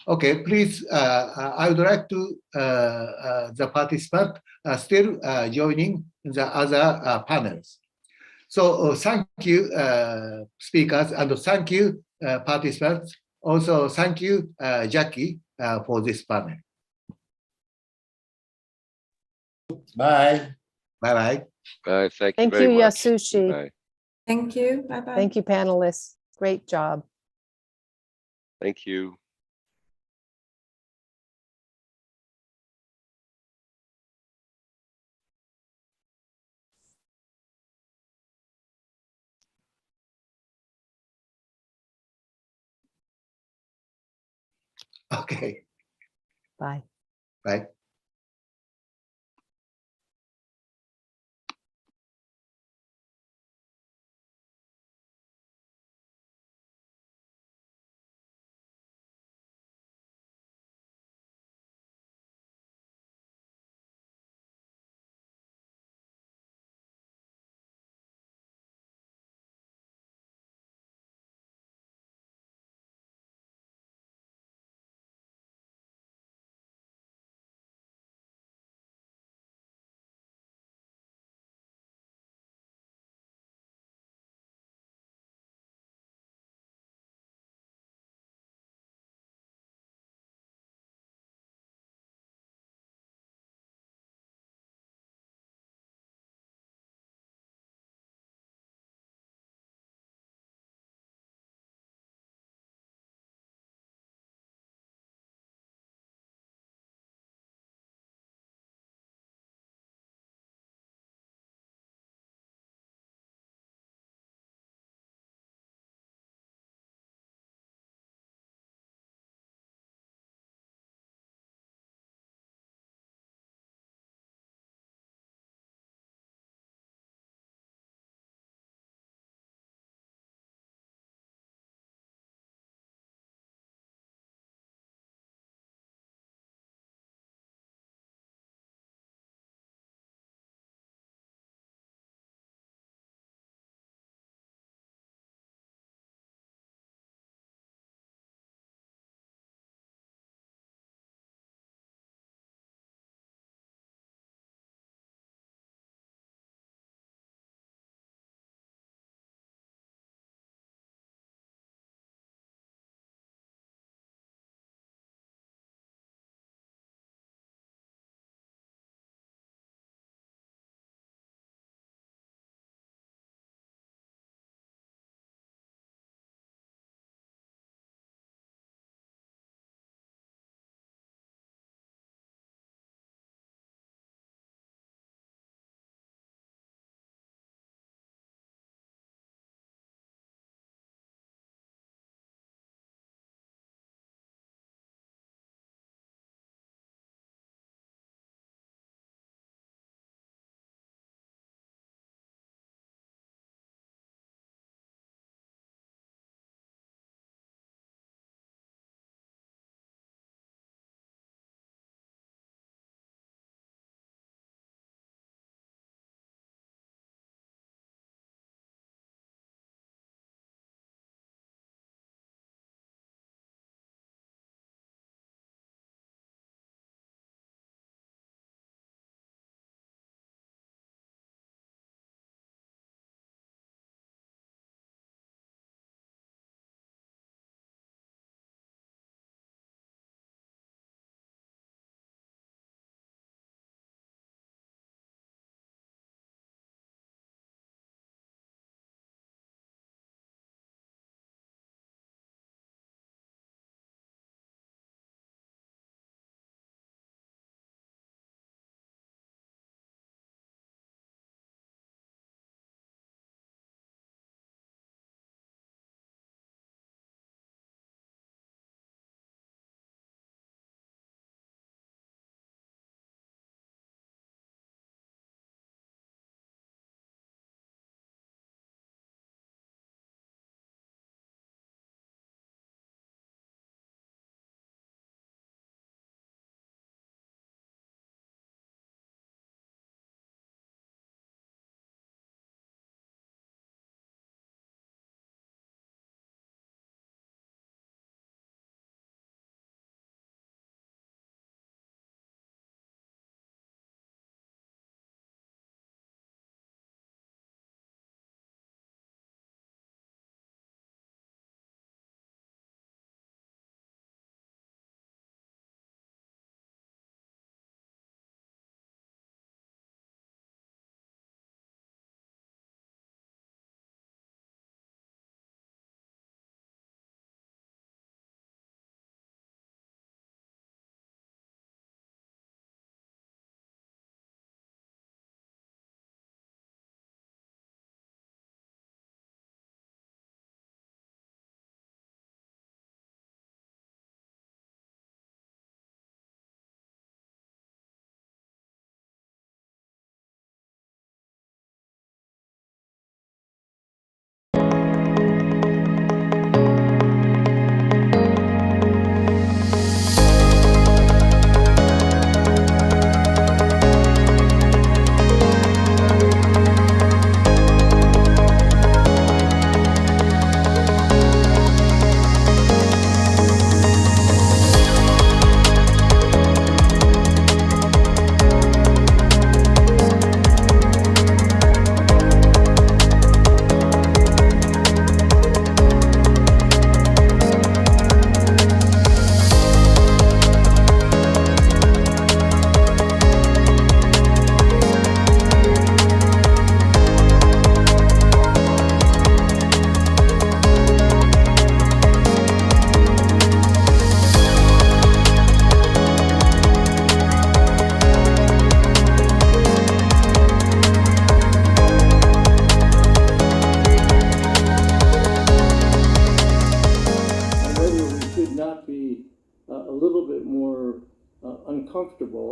Okay, please, I would like to the participant still joining the other panels. So thank you, speakers, and thank you, participants. Also, thank you, Jackie, for this panel. Bye. Bye-bye. Thank you Thank very you, much. Yasushi. Bye. Thank you. Bye-bye. Thank you, panelists. Great job. Thank you. Okay, Bye. bye.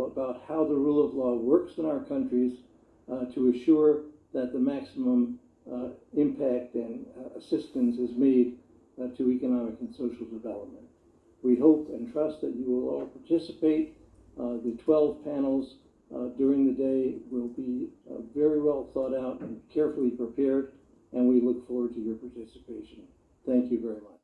about how the rule of law works in our countries to assure that the maximum impact and assistance is made to economic and social development. We hope and trust that you will all participate. The 12 panels during the day will be very well thought out and carefully prepared, and we look forward to your participation. Thank you very much.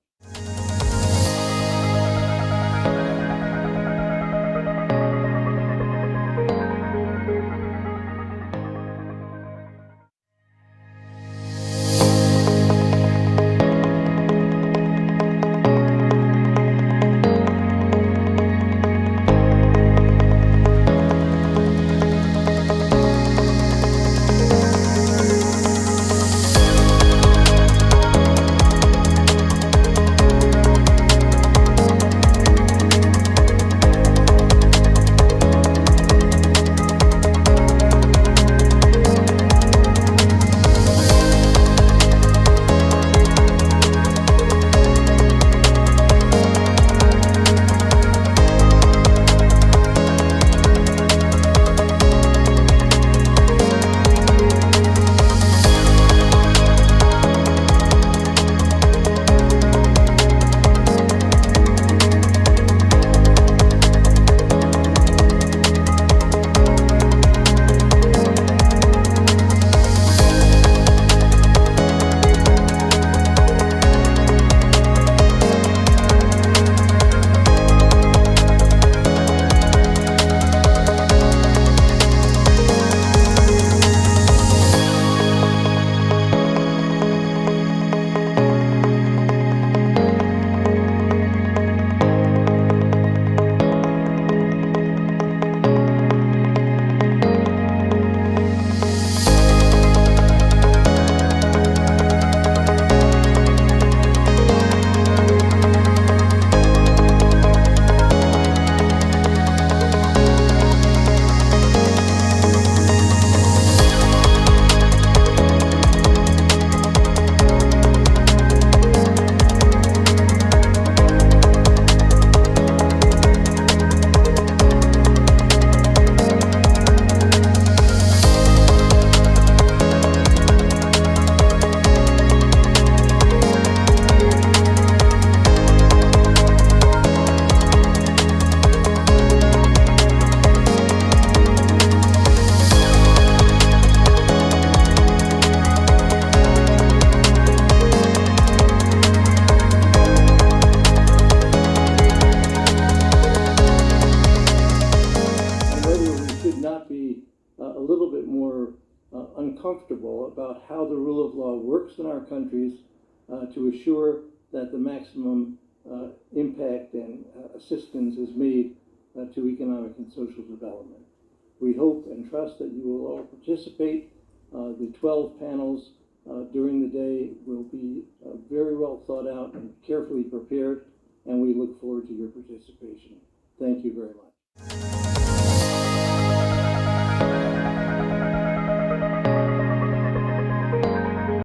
Uncomfortable about how the rule of law works in our countries to assure that the maximum impact and assistance is made to economic and social development. We hope and trust that you will all participate. The 12 panels during the day will be very well thought out and carefully prepared, and we look forward to your participation. Thank you very much.